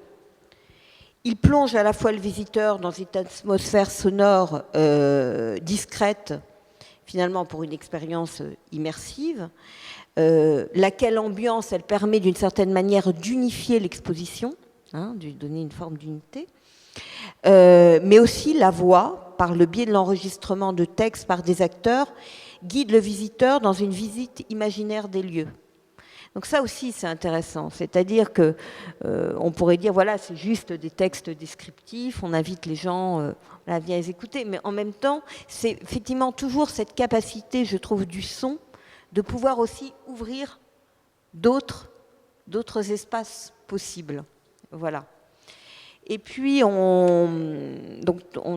A: Il plonge à la fois le visiteur dans une atmosphère sonore discrète, finalement pour une expérience immersive, laquelle ambiance, elle permet d'une certaine manière d'unifier l'exposition, de donner une forme d'unité, mais aussi la voix, par le biais de l'enregistrement de textes par des acteurs, guide le visiteur dans une visite imaginaire des lieux. Donc ça aussi c'est intéressant, c'est-à-dire que on pourrait dire voilà c'est juste des textes descriptifs, on invite les gens à bien les écouter, mais en même temps c'est effectivement toujours cette capacité, je trouve, du son de pouvoir aussi ouvrir d'autres espaces possibles. Voilà. Et puis on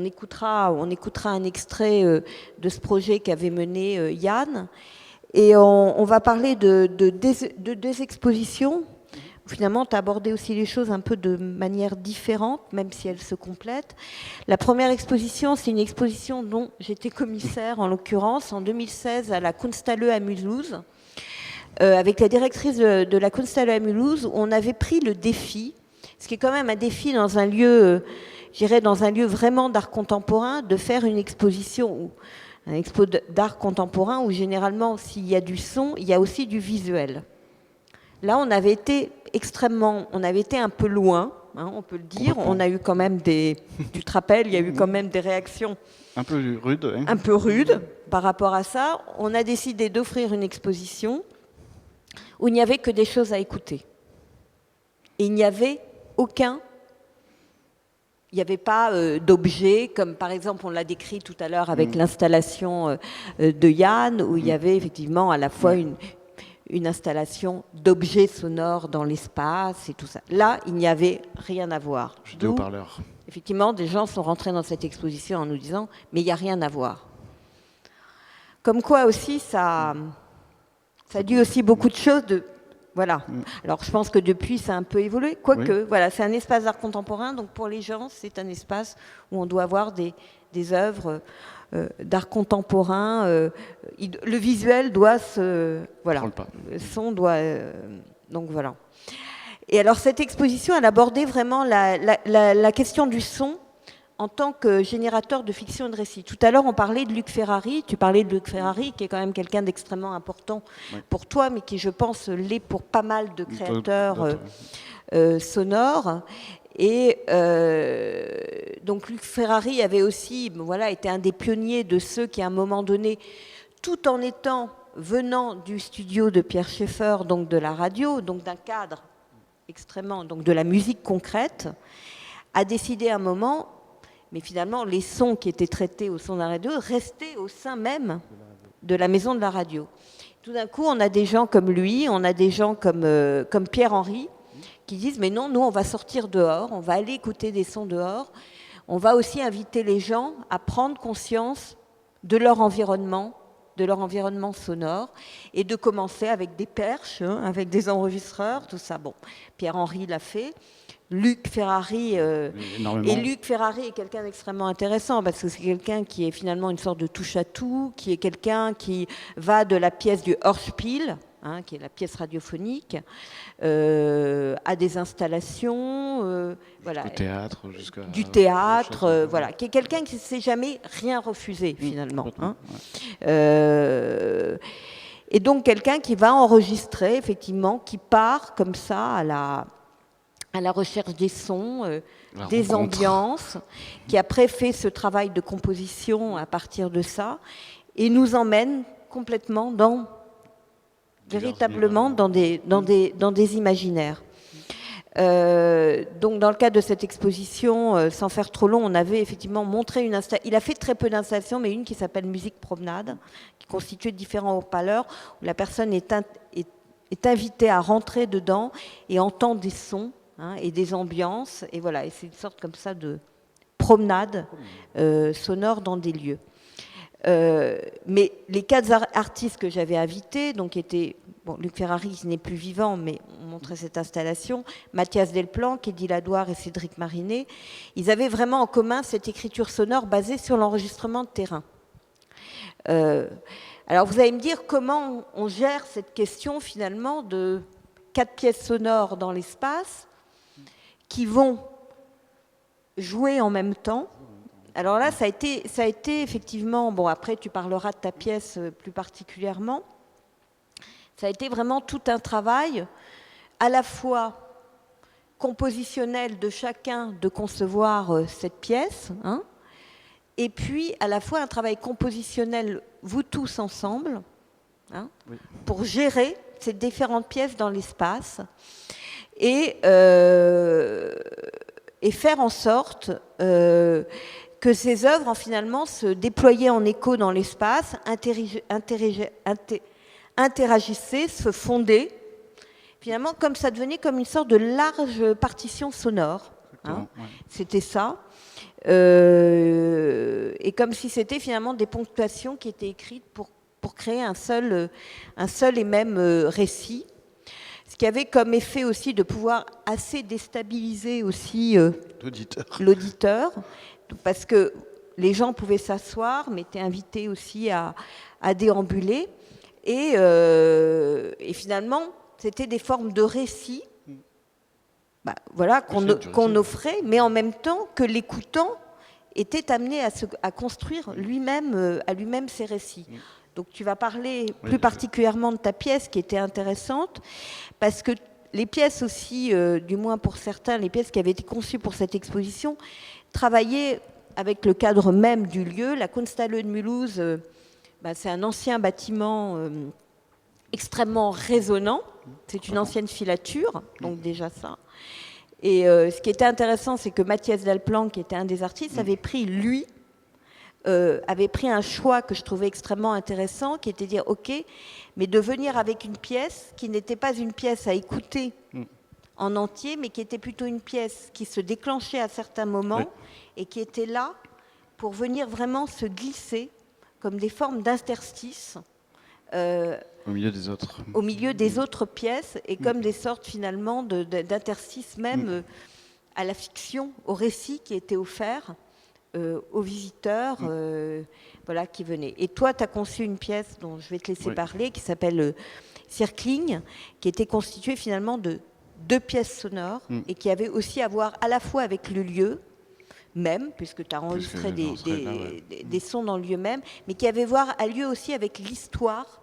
A: écoutera un extrait de ce projet qu'avait mené Yann. Et on va parler de deux expositions. Finalement, tu as abordé aussi les choses un peu de manière différente, même si elles se complètent. La première exposition, c'est une exposition dont j'étais commissaire, en l'occurrence, en 2016, à la Kunsthalle à Mulhouse, avec la directrice de la Kunsthalle à Mulhouse, où on avait pris le défi, ce qui est quand même un défi dans un lieu, dans un lieu vraiment d'art contemporain, de faire une exposition un expo d'art contemporain où généralement, s'il y a du son, il y a aussi du visuel. Là, on avait été un peu loin, on peut le dire. On a eu quand même tu te rappelles, il y a eu quand même des réactions
B: un peu rudes. Hein.
A: Un peu rudes par rapport à ça. On a décidé d'offrir une exposition où il n'y avait que des choses à écouter. Et il n'y avait il n'y avait pas d'objets, comme par exemple on l'a décrit tout à l'heure avec l'installation de Yann, où il y avait effectivement à la fois une installation d'objets sonores dans l'espace et tout ça. Là, il n'y avait rien à voir.
B: Vidéo-parleur.
A: Effectivement, des gens sont rentrés dans cette exposition en nous disant « mais il n'y a rien à voir ». Comme quoi aussi, ça dit aussi beaucoup de choses de... Voilà. Alors, je pense que depuis, ça a un peu évolué. Quoique, voilà, c'est un espace d'art contemporain. Donc, pour les gens, c'est un espace où on doit avoir des œuvres d'art contemporain. Le visuel doit se... Voilà. Le son doit... donc, voilà. Et alors, cette exposition, elle abordait vraiment la question du son en tant que générateur de fiction et de récit. Tout à l'heure, on parlait de Luc Ferrari. Tu parlais de Luc Ferrari, qui est quand même quelqu'un d'extrêmement important pour toi, mais qui, je pense, l'est pour pas mal de créateurs sonores. Et donc, Luc Ferrari avait aussi été un des pionniers de ceux qui, à un moment donné, tout en venant du studio de Pierre Schaeffer, donc de la radio, donc d'un cadre extrêmement, donc de la musique concrète, a décidé à un moment... Mais finalement, les sons qui étaient traités au son de la radio restaient au sein même de la maison de la radio. Tout d'un coup, on a des gens comme lui, on a des gens comme Pierre-Henri, qui disent « mais non, nous, on va sortir dehors, on va aller écouter des sons dehors, on va aussi inviter les gens à prendre conscience de leur environnement sonore, et de commencer avec des perches, avec des enregistreurs, tout ça. Bon, Pierre-Henri l'a fait. Luc Ferrari, et Luc Ferrari est quelqu'un d'extrêmement intéressant parce que c'est quelqu'un qui est finalement une sorte de touche-à-tout, qui est quelqu'un qui va de la pièce du Hörspiel, qui est la pièce radiophonique, à des installations, voilà, du théâtre, voilà, qui est quelqu'un qui ne s'est jamais rien refusé finalement. Et donc quelqu'un qui va enregistrer, effectivement, qui part comme ça à la recherche des sons, des ambiances, qui après fait ce travail de composition à partir de ça, et nous emmène complètement véritablement dans des imaginaires. Donc dans le cadre de cette exposition, sans faire trop long, on avait effectivement montré il a fait très peu d'installations, mais une qui s'appelle Musique Promenade, qui constituait différents haut-parleurs, où la personne est invitée à rentrer dedans et entend des sons, et des ambiances, et voilà, et c'est une sorte comme ça de promenade sonore dans des lieux. Mais les 4 artistes que j'avais invités, donc étaient, Luc Ferrari n'est plus vivant, mais on montrait cette installation, Mathias Delplanque, Eddie Ladoire et Cédric Marinet, ils avaient vraiment en commun cette écriture sonore basée sur l'enregistrement de terrain. Alors vous allez me dire comment on gère cette question finalement de 4 pièces sonores dans l'espace qui vont jouer en même temps, Alors là, ça a été effectivement, bon après tu parleras de ta pièce plus particulièrement, ça a été vraiment tout un travail, à la fois compositionnel de chacun de concevoir cette pièce, hein, et puis à la fois un travail compositionnel, vous tous ensemble, hein, oui, pour gérer ces différentes pièces dans l'espace et faire en sorte que ces œuvres, finalement, se déployaient en écho dans l'espace, interagissaient, se fondaient, finalement, comme ça devenait comme une sorte de large partition sonore. Hein, ouais. C'était ça. Et comme si c'était finalement des ponctuations qui étaient écrites pour créer un seul et même récit. Ce qui avait comme effet aussi de pouvoir assez déstabiliser aussi l'auditeur, parce que les gens pouvaient s'asseoir, mais étaient invités aussi à déambuler. Et finalement, c'était des formes de récits voilà, qu'on offrait, mais en même temps que l'écoutant était amené à construire lui-même ses récits. Donc tu vas parler plus particulièrement de ta pièce qui était intéressante, parce que les pièces aussi, du moins pour certains, les pièces qui avaient été conçues pour cette exposition, travaillaient avec le cadre même du lieu. La Kunsthalle de Mulhouse, c'est un ancien bâtiment extrêmement résonnant, c'est une ancienne filature, donc déjà ça. Et ce qui était intéressant, c'est que Mathias Delplanck, qui était un des artistes, avait pris un choix que je trouvais extrêmement intéressant, qui était de dire, ok, mais de venir avec une pièce qui n'était pas une pièce à écouter en entier, mais qui était plutôt une pièce qui se déclenchait à certains moments et qui était là pour venir vraiment se glisser comme des formes d'interstices
B: au milieu des autres.
A: Au milieu des autres pièces, et comme des sortes finalement d'interstices même à la fiction, au récit qui était offert aux visiteurs voilà, qui venaient. Et toi, tu as conçu une pièce dont je vais te laisser parler, qui s'appelle Circling, qui était constituée finalement de 2 pièces sonores et qui avait aussi à voir à la fois avec le lieu même, puisque tu as enregistré des sons dans le lieu même, mais qui avait à lieu aussi avec l'histoire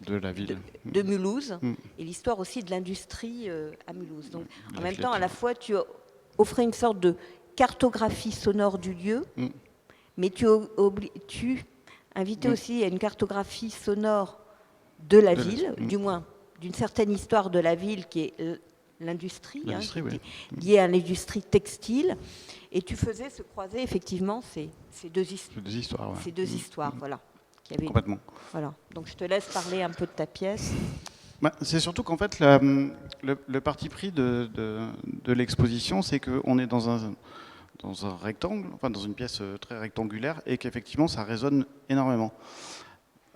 B: de la ville
A: de Mulhouse et l'histoire aussi de l'industrie à Mulhouse. Donc, en même temps, à la fois, tu offrais une sorte de cartographie sonore du lieu, mais tu invitais aussi à une cartographie sonore de la ville, du moins d'une certaine histoire de la ville qui est l'industrie, liée à l'industrie textile, et tu faisais se croiser effectivement ces deux histoires. Ces deux histoires, voilà.
B: Complètement.
A: Voilà. Donc je te laisse parler un peu de ta pièce.
B: C'est surtout qu'en fait, le parti pris de l'exposition, c'est qu'on est dans un rectangle, enfin dans une pièce très rectangulaire, et qu'effectivement ça résonne énormément.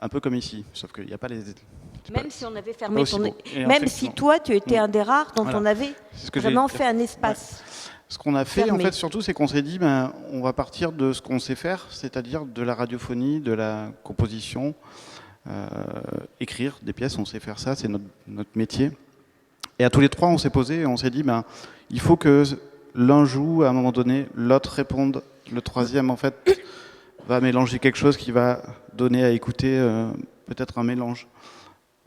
B: Un peu comme ici, sauf qu'il n'y a pas les...
A: Même si on avait fermé même si toi, tu étais un des rares dont on avait vraiment fait un espace.
B: Ce qu'on a fait, en fait, surtout, c'est qu'on s'est dit, on va partir de ce qu'on sait faire, c'est-à-dire de la radiophonie, de la composition, écrire des pièces, on sait faire ça, c'est notre métier. Et à tous les 3, on s'est posé et on s'est dit, il faut que l'un joue à un moment donné, l'autre réponde, le troisième, en fait, va mélanger quelque chose qui va donner à écouter peut-être un mélange,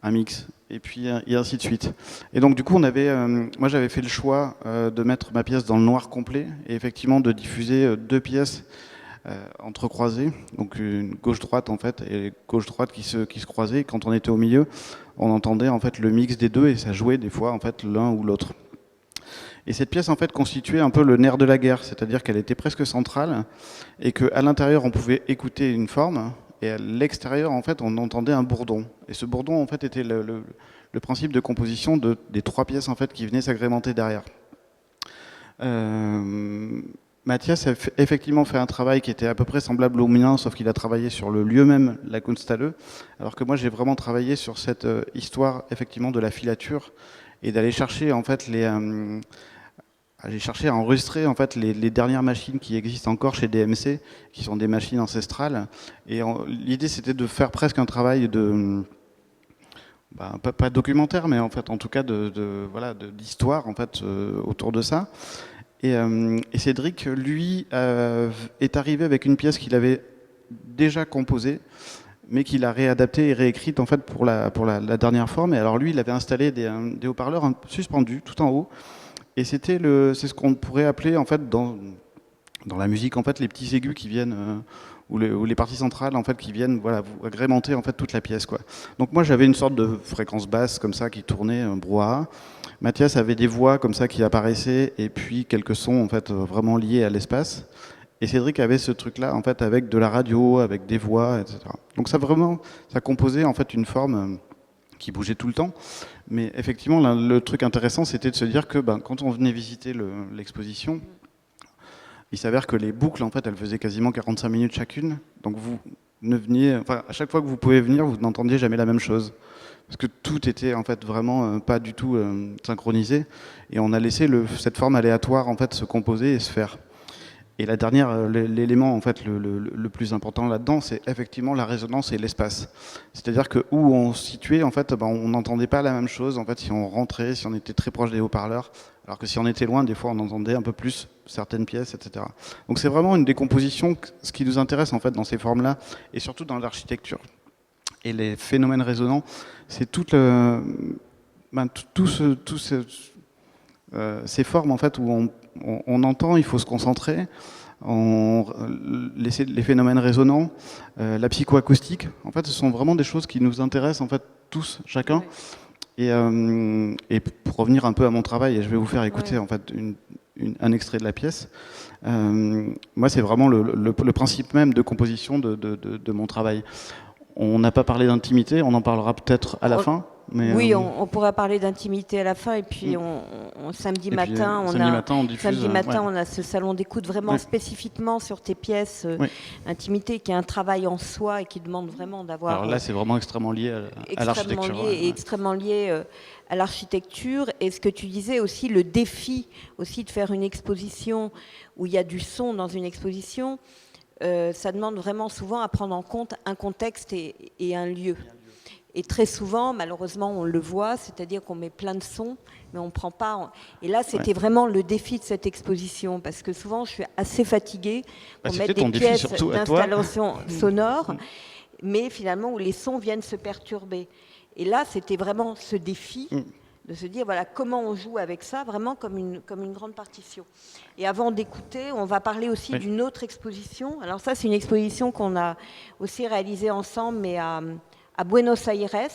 B: un mix, et puis et ainsi de suite. Et donc du coup, moi j'avais fait le choix de mettre ma pièce dans le noir complet, et effectivement de diffuser 2 pièces entrecroisées, donc une gauche-droite en fait, et gauche-droite qui se croisaient. Et quand on était au milieu, on entendait en fait le mix des deux, et ça jouait des fois en fait l'un ou l'autre. Et cette pièce en fait constituait un peu le nerf de la guerre, c'est-à-dire qu'elle était presque centrale, et qu'à l'intérieur on pouvait écouter une forme, et à l'extérieur, en fait, on entendait un bourdon. Et ce bourdon, en fait, était le principe de composition des 3 pièces, en fait, qui venaient s'agrémenter derrière. Mathias a effectivement fait un travail qui était à peu près semblable au mien, sauf qu'il a travaillé sur le lieu même, la Kunsthalle, alors que moi, j'ai vraiment travaillé sur cette histoire, effectivement, de la filature, et d'aller chercher, en fait, j'ai cherché à enregistrer en fait les dernières machines qui existent encore chez DMC, qui sont des machines ancestrales. Et l'idée, c'était de faire presque un travail pas documentaire, mais en fait, en tout cas, d'histoire en fait autour de ça. Et Cédric, lui, est arrivé avec une pièce qu'il avait déjà composée, mais qu'il a réadaptée et réécrite en fait pour la dernière forme. Et alors lui, il avait installé des haut-parleurs suspendus tout en haut. Et c'est ce qu'on pourrait appeler en fait dans la musique en fait les petits aigus qui viennent ou les parties centrales en fait qui viennent vous agrémenter en fait toute la pièce quoi. Donc moi j'avais une sorte de fréquence basse comme ça qui tournait un brouhaha. Mathias avait des voix comme ça qui apparaissaient et puis quelques sons en fait vraiment liés à l'espace. Et Cédric avait ce truc-là en fait avec de la radio, avec des voix, etc. Donc ça composait en fait une forme qui bougeait tout le temps. Mais effectivement, le truc intéressant, c'était de se dire que quand on venait visiter l'exposition, il s'avère que les boucles, en fait, elles faisaient quasiment 45 minutes chacune. Donc à chaque fois que vous pouvez venir, vous n'entendiez jamais la même chose. Parce que tout était en fait vraiment pas du tout synchronisé. Et on a laissé cette forme aléatoire en fait se composer et se faire. Et l'élément en fait le plus important là-dedans, c'est effectivement la résonance et l'espace. C'est-à-dire que où on se situait, en fait, on n'entendait pas la même chose. En fait, si on rentrait, si on était très proche des haut-parleurs, alors que si on était loin, des fois, on entendait un peu plus certaines pièces, etc. Donc, c'est vraiment une décomposition. Ce qui nous intéresse en fait dans ces formes-là, et surtout dans l'architecture et les phénomènes résonants, c'est ces formes en fait où on entend, il faut se concentrer, les phénomènes résonants, la psychoacoustique, en fait, ce sont vraiment des choses qui nous intéressent en fait tous, chacun. Et pour revenir un peu à mon travail, et je vais vous faire écouter en fait un extrait de la pièce. Moi, c'est vraiment le principe même de composition de mon travail. On n'a pas parlé d'intimité, on en parlera peut-être à la fin. Mais
A: oui, on pourra parler d'intimité à la fin, et puis samedi matin, on a ce salon d'écoute vraiment spécifiquement sur tes pièces, intimité, qui est un travail en soi et qui demande vraiment d'avoir...
B: Alors là, c'est vraiment extrêmement lié à l'architecture.
A: Extrêmement lié à l'architecture, et ce que tu disais aussi, le défi aussi de faire une exposition où il y a du son dans une exposition, ça demande vraiment souvent à prendre en compte un contexte et un lieu. Et très souvent, malheureusement, on le voit, c'est-à-dire qu'on met plein de sons, mais on ne prend pas... Et là, c'était vraiment le défi de cette exposition, parce que souvent, je suis assez fatiguée pour mettre des pièces d'installation sonore, mais finalement, où les sons viennent se perturber. Et là, c'était vraiment ce défi de se dire, voilà, comment on joue avec ça, vraiment comme une grande partition. Et avant d'écouter, on va parler aussi d'une autre exposition. Alors ça, c'est une exposition qu'on a aussi réalisée ensemble, mais à Buenos Aires,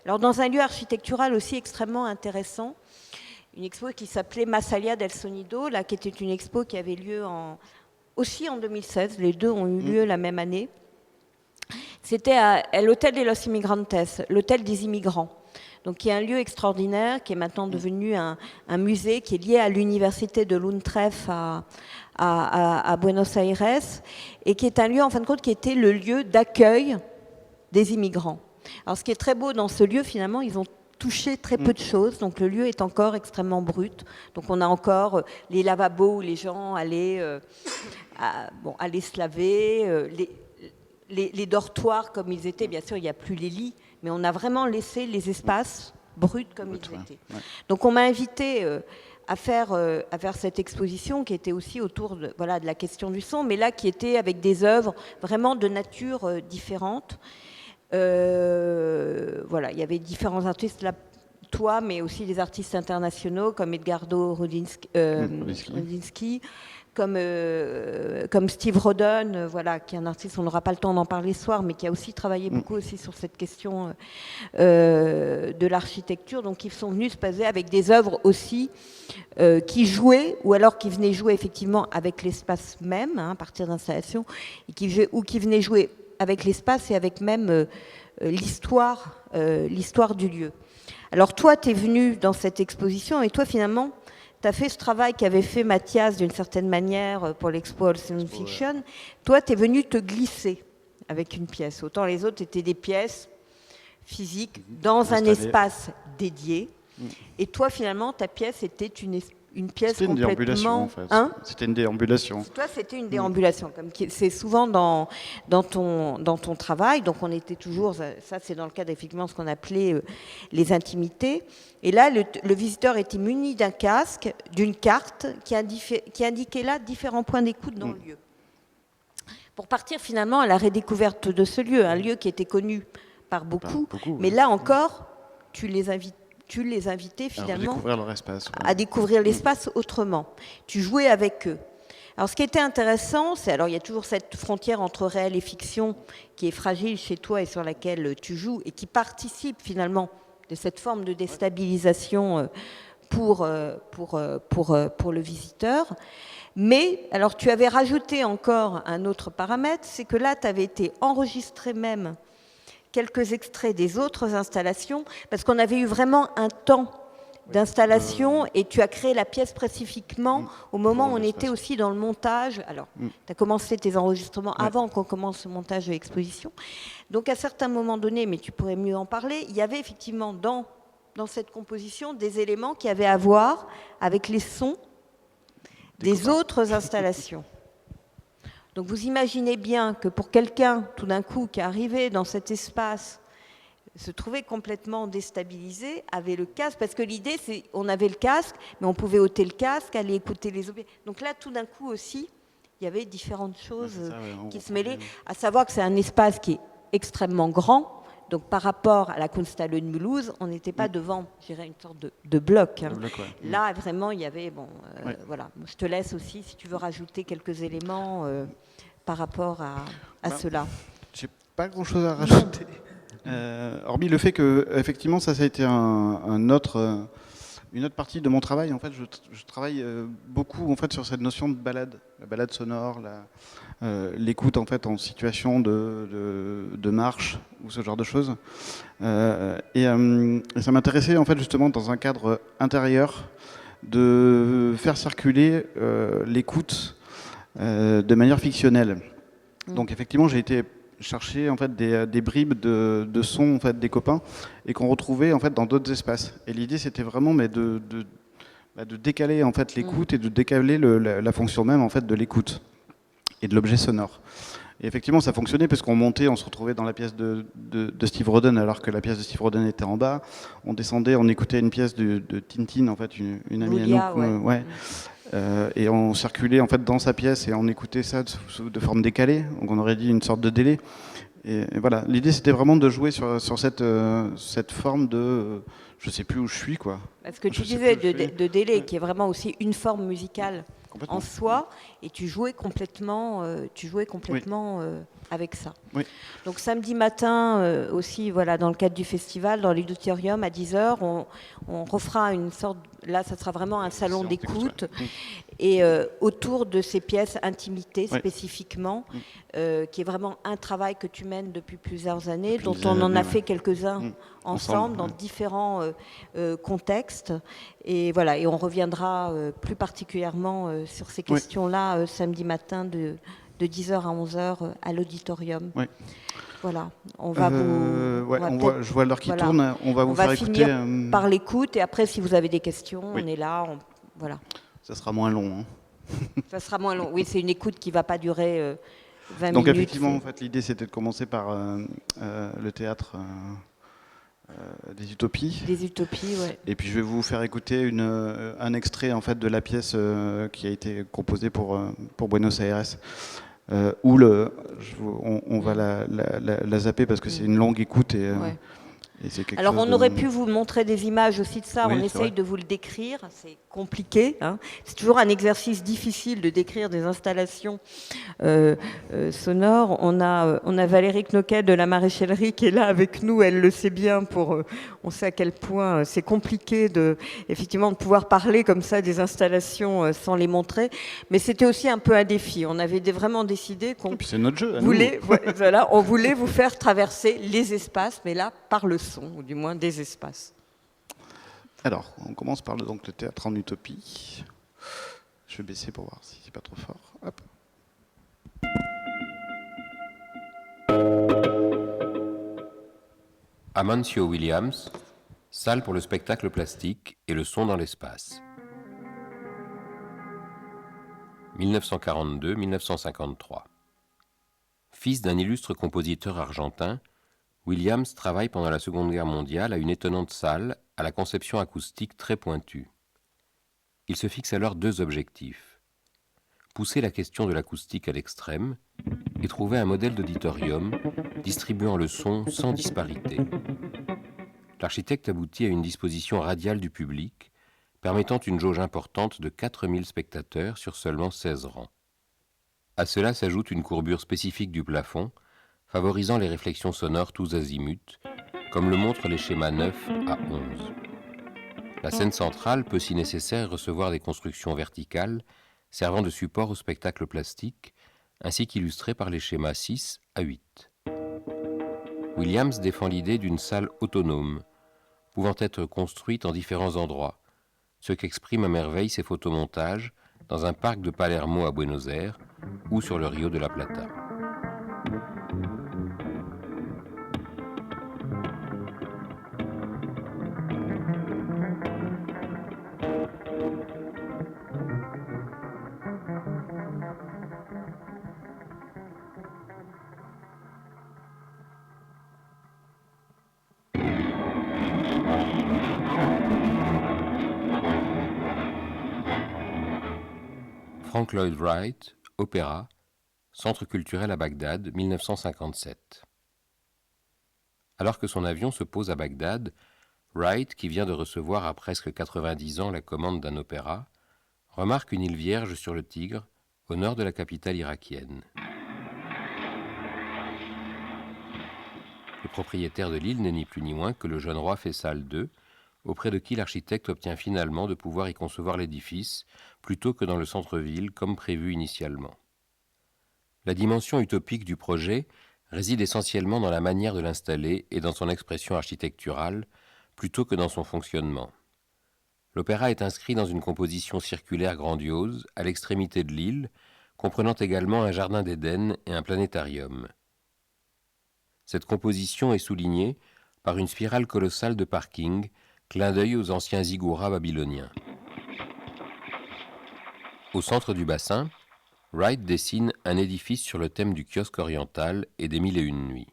A: alors dans un lieu architectural aussi extrêmement intéressant, une expo qui s'appelait Massalia del Sonido, là, qui était une expo qui avait lieu aussi en 2016, les deux ont eu lieu la même année. C'était à l'Hôtel de los Inmigrantes, l'hôtel des immigrants, donc qui est un lieu extraordinaire, qui est maintenant devenu un musée, qui est lié à l'université de l'UNTREF à Buenos Aires, et qui est un lieu, en fin de compte, qui était le lieu d'accueil des immigrants. Alors ce qui est très beau dans ce lieu, finalement, ils ont touché très peu de choses, donc le lieu est encore extrêmement brut. Donc on a encore les lavabos où les gens allaient se laver, les dortoirs comme ils étaient, bien sûr il n'y a plus les lits, mais on a vraiment laissé les espaces bruts comme ils étaient. Donc on m'a invité à faire cette exposition qui était aussi autour de la question du son, mais là qui était avec des œuvres vraiment de nature différente. Il y avait différents artistes là, toi, mais aussi des artistes internationaux comme Edgardo Rudinsky, comme Steve Roden, qui est un artiste, on n'aura pas le temps d'en parler ce soir, mais qui a aussi travaillé beaucoup aussi sur cette question de l'architecture. Donc ils sont venus se passer avec des œuvres aussi qui jouaient, ou alors qui venaient jouer effectivement avec l'espace même, à partir d'installations, qui venaient jouer avec l'espace et avec même l'histoire du lieu. Alors toi, tu es venu dans cette exposition, et toi finalement, tu as fait ce travail qu'avait fait Mathias d'une certaine manière pour l'Expo All Science Fiction. Toi, tu es venu te glisser avec une pièce. Autant les autres étaient des pièces physiques dans un espace dédié. Et toi, finalement, ta pièce était une pièce
B: C'était une déambulation,
A: complètement...
B: en fait.
A: Hein
B: C'était une déambulation.
A: Toi, c'était une déambulation, comme c'est souvent dans ton travail. Donc, on était toujours, ça c'est dans le cadre effectivement ce qu'on appelait les intimités. Et là, le visiteur était muni d'un casque, d'une carte qui indiquait là différents points d'écoute dans le lieu. Pour partir finalement à la redécouverte de ce lieu, un lieu qui était connu par beaucoup, mais là encore, tu les invitais finalement à découvrir l'espace autrement. Tu jouais avec eux. Alors ce qui était intéressant, alors il y a toujours cette frontière entre réel et fiction qui est fragile chez toi et sur laquelle tu joues et qui participe finalement de cette forme de déstabilisation pour le visiteur. Mais alors tu avais rajouté encore un autre paramètre, c'est que là tu avais été enregistré même quelques extraits des autres installations, parce qu'on avait eu vraiment un temps d'installation et tu as créé la pièce spécifiquement au moment où on était aussi dans le montage. Alors, tu as commencé tes enregistrements avant qu'on commence le montage de l'exposition. Donc, à certains moments donnés, mais tu pourrais mieux en parler, il y avait effectivement dans cette composition des éléments qui avaient à voir avec les sons des autres installations. Donc vous imaginez bien que pour quelqu'un, tout d'un coup, qui est arrivé dans cet espace, se trouvait complètement déstabilisé, avait le casque, parce que l'idée, c'est on avait le casque, mais on pouvait ôter le casque, aller écouter les objets. Donc là, tout d'un coup aussi, il y avait différentes choses qui se mêlaient, à savoir que c'est un espace qui est extrêmement grand. Donc par rapport à la Kunsthalle de Mulhouse, on n'était pas devant, je dirais, une sorte de bloc. Hein. Là, vraiment, il y avait... Voilà. Je te laisse aussi, si tu veux rajouter quelques éléments par rapport à cela.
B: J'ai pas grand-chose à rajouter. Hormis le fait que, effectivement, ça a été une autre partie de mon travail. En fait, je travaille beaucoup en fait sur cette notion de balade, la balade sonore, l'écoute en fait en situation de marche ou ce genre de choses. Et ça m'intéressait en fait justement dans un cadre intérieur de faire circuler l'écoute de manière fictionnelle. Donc effectivement, j'ai été chercher en fait des bribes de sons en fait des copains et qu'on retrouvait en fait dans d'autres espaces. Et l'idée c'était vraiment de décaler en fait l'écoute et de décaler la fonction même en fait de l'écoute et de l'objet sonore. Et effectivement, ça fonctionnait parce qu'on montait, on se retrouvait dans la pièce de Steve Roden alors que la pièce de Steve Roden était en bas. On descendait, on écoutait une pièce de Tintin en fait, une amie à nous. Et on circulait en fait dans sa pièce et on écoutait ça de forme décalée, donc on aurait dit une sorte de délai. Et voilà, l'idée c'était vraiment de jouer sur cette forme de je sais plus où je suis quoi.
A: Parce que tu disais de délai qui est vraiment aussi une forme musicale en soi, et tu jouais complètement avec ça.
B: Oui.
A: Donc samedi matin aussi, voilà, dans le cadre du festival, dans l'auditorium à 10h, on refera une sorte, là ça sera vraiment un salon d'écoute, et autour de ces pièces intimité spécifiquement, qui est vraiment un travail que tu mènes depuis plusieurs années, dont on en a fait quelques-uns ensemble dans différents contextes. Et voilà, et on reviendra plus particulièrement sur ces questions-là samedi matin de 10h à 11h à l'auditorium. Oui. Voilà, on va
B: je vois l'heure qui tourne, on va vous faire écouter.
A: On va finir par l'écoute, et après, si vous avez des questions, on est là. Voilà.
B: Ça sera moins long.
A: Ça sera moins long. Oui, c'est une écoute qui ne va pas durer 20 minutes.
B: Donc effectivement, en fait, l'idée, c'était de commencer par le théâtre des Utopies.
A: Des Utopies, oui.
B: Et puis je vais vous faire écouter un extrait en fait de la pièce qui a été composée pour Buenos Aires, où on va la zapper parce que c'est une longue écoute et
A: alors on aurait pu vous montrer des images aussi de ça, on essaye de vous le décrire, c'est compliqué, hein. C'est toujours un exercice difficile de décrire des installations sonores. On a Valérie Knoquet de la Maréchalerie qui est là avec nous, elle le sait bien, on sait à quel point c'est compliqué effectivement de pouvoir parler comme ça des installations sans les montrer, mais c'était aussi un peu un défi. On avait vraiment décidé qu'on
B: c'est notre jeu,
A: on voulait vous faire traverser les espaces, mais là par le son, ou du moins des espaces.
B: Alors, on commence par le théâtre en utopie. Je vais baisser pour voir si c'est pas trop fort. Hop.
K: Amancio Williams, salle pour le spectacle plastique et le son dans l'espace. 1942-1953. Fils d'un illustre compositeur argentin, Williams travaille pendant la Seconde Guerre mondiale à une étonnante salle à la conception acoustique très pointue. Il se fixe alors 2 objectifs. Pousser la question de l'acoustique à l'extrême et trouver un modèle d'auditorium distribuant le son sans disparité. L'architecte aboutit à une disposition radiale du public, permettant une jauge importante de 4000 spectateurs sur seulement 16 rangs. À cela s'ajoute une courbure spécifique du plafond, favorisant les réflexions sonores tous azimuts, comme le montrent les schémas 9 à 11. La scène centrale peut, si nécessaire, recevoir des constructions verticales servant de support au spectacle plastique, ainsi qu'illustrées par les schémas 6 à 8. Williams défend l'idée d'une salle autonome, pouvant être construite en différents endroits, ce qu'expriment à merveille ses photomontages dans un parc de Palermo à Buenos Aires ou sur le Rio de la Plata. Frank Lloyd Wright, opéra, Centre culturel à Bagdad, 1957. Alors que son avion se pose à Bagdad, Wright, qui vient de recevoir à presque 90 ans la commande d'un opéra, remarque une île vierge sur le Tigre, au nord de la capitale irakienne. Le propriétaire de l'île n'est ni plus ni moins que le jeune roi Faisal II, auprès de qui l'architecte obtient finalement de pouvoir y concevoir l'édifice plutôt que dans le centre-ville comme prévu initialement. La dimension utopique du projet réside essentiellement dans la manière de l'installer et dans son expression architecturale plutôt que dans son fonctionnement. L'opéra est inscrit dans une composition circulaire grandiose à l'extrémité de l'île, comprenant également un jardin d'Éden et un planétarium. Cette composition est soulignée par une spirale colossale de parking, clin d'œil aux anciens ziggourats babyloniens. Au centre du bassin, Wright dessine un édifice sur le thème du kiosque oriental et des 1001 nuits.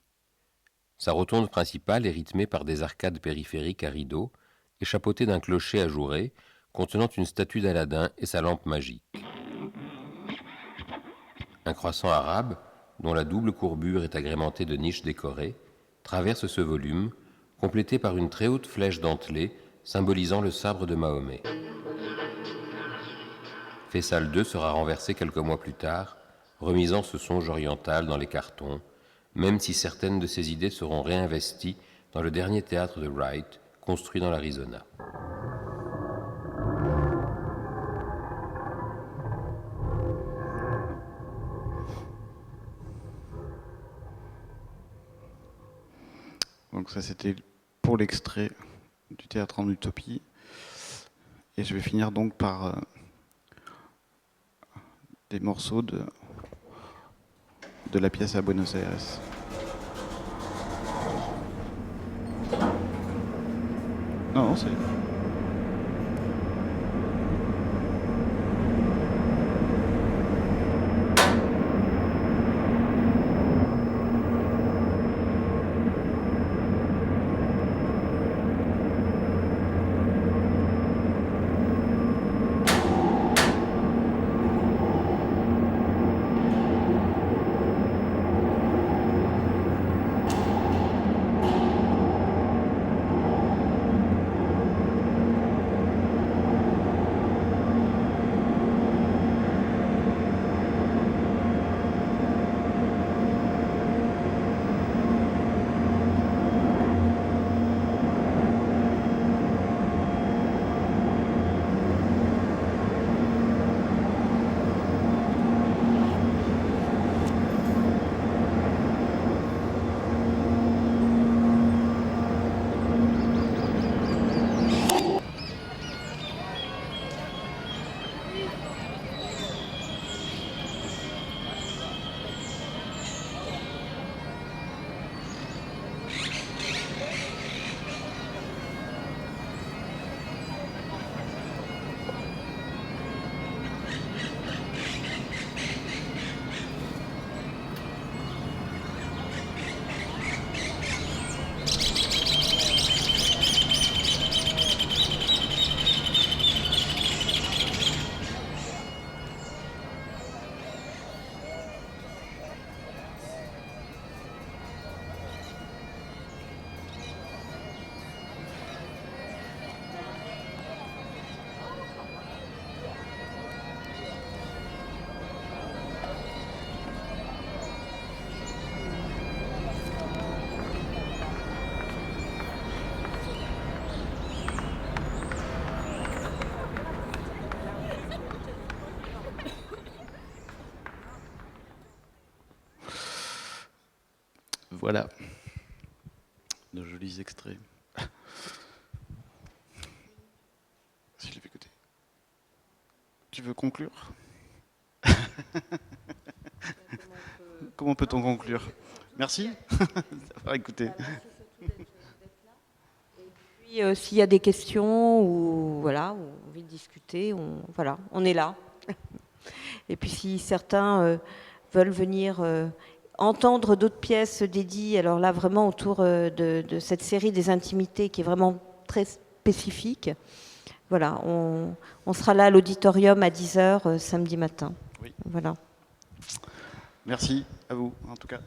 K: Sa rotonde principale est rythmée par des arcades périphériques à rideaux et chapeautée d'un clocher ajouré contenant une statue d'Aladin et sa lampe magique. Un croissant arabe, dont la double courbure est agrémentée de niches décorées, traverse ce volume, complété par une très haute flèche dentelée symbolisant le sabre de Mahomet. Faisal II sera renversé quelques mois plus tard, remisant ce songe oriental dans les cartons, même si certaines de ses idées seront réinvesties dans le dernier théâtre de Wright, construit dans l'Arizona.
B: Donc ça c'était pour l'extrait du théâtre en utopie. Et je vais finir donc par des morceaux de la pièce à Buenos Aires. Non, c'est... Voilà. De jolis extraits. Si je l'ai fait écouter. Tu veux conclure? Comment peut-on conclure? Merci d'avoir écouté.
A: Et puis, s'il y a des questions ou voilà, on envie de discuter, on est là. Et puis si certains veulent venir entendre d'autres pièces dédiées, alors là vraiment autour de cette série des intimités qui est vraiment très spécifique, voilà, on sera là à l'auditorium à 10h samedi matin.
B: Oui.
A: Voilà.
B: Merci à vous en tout cas.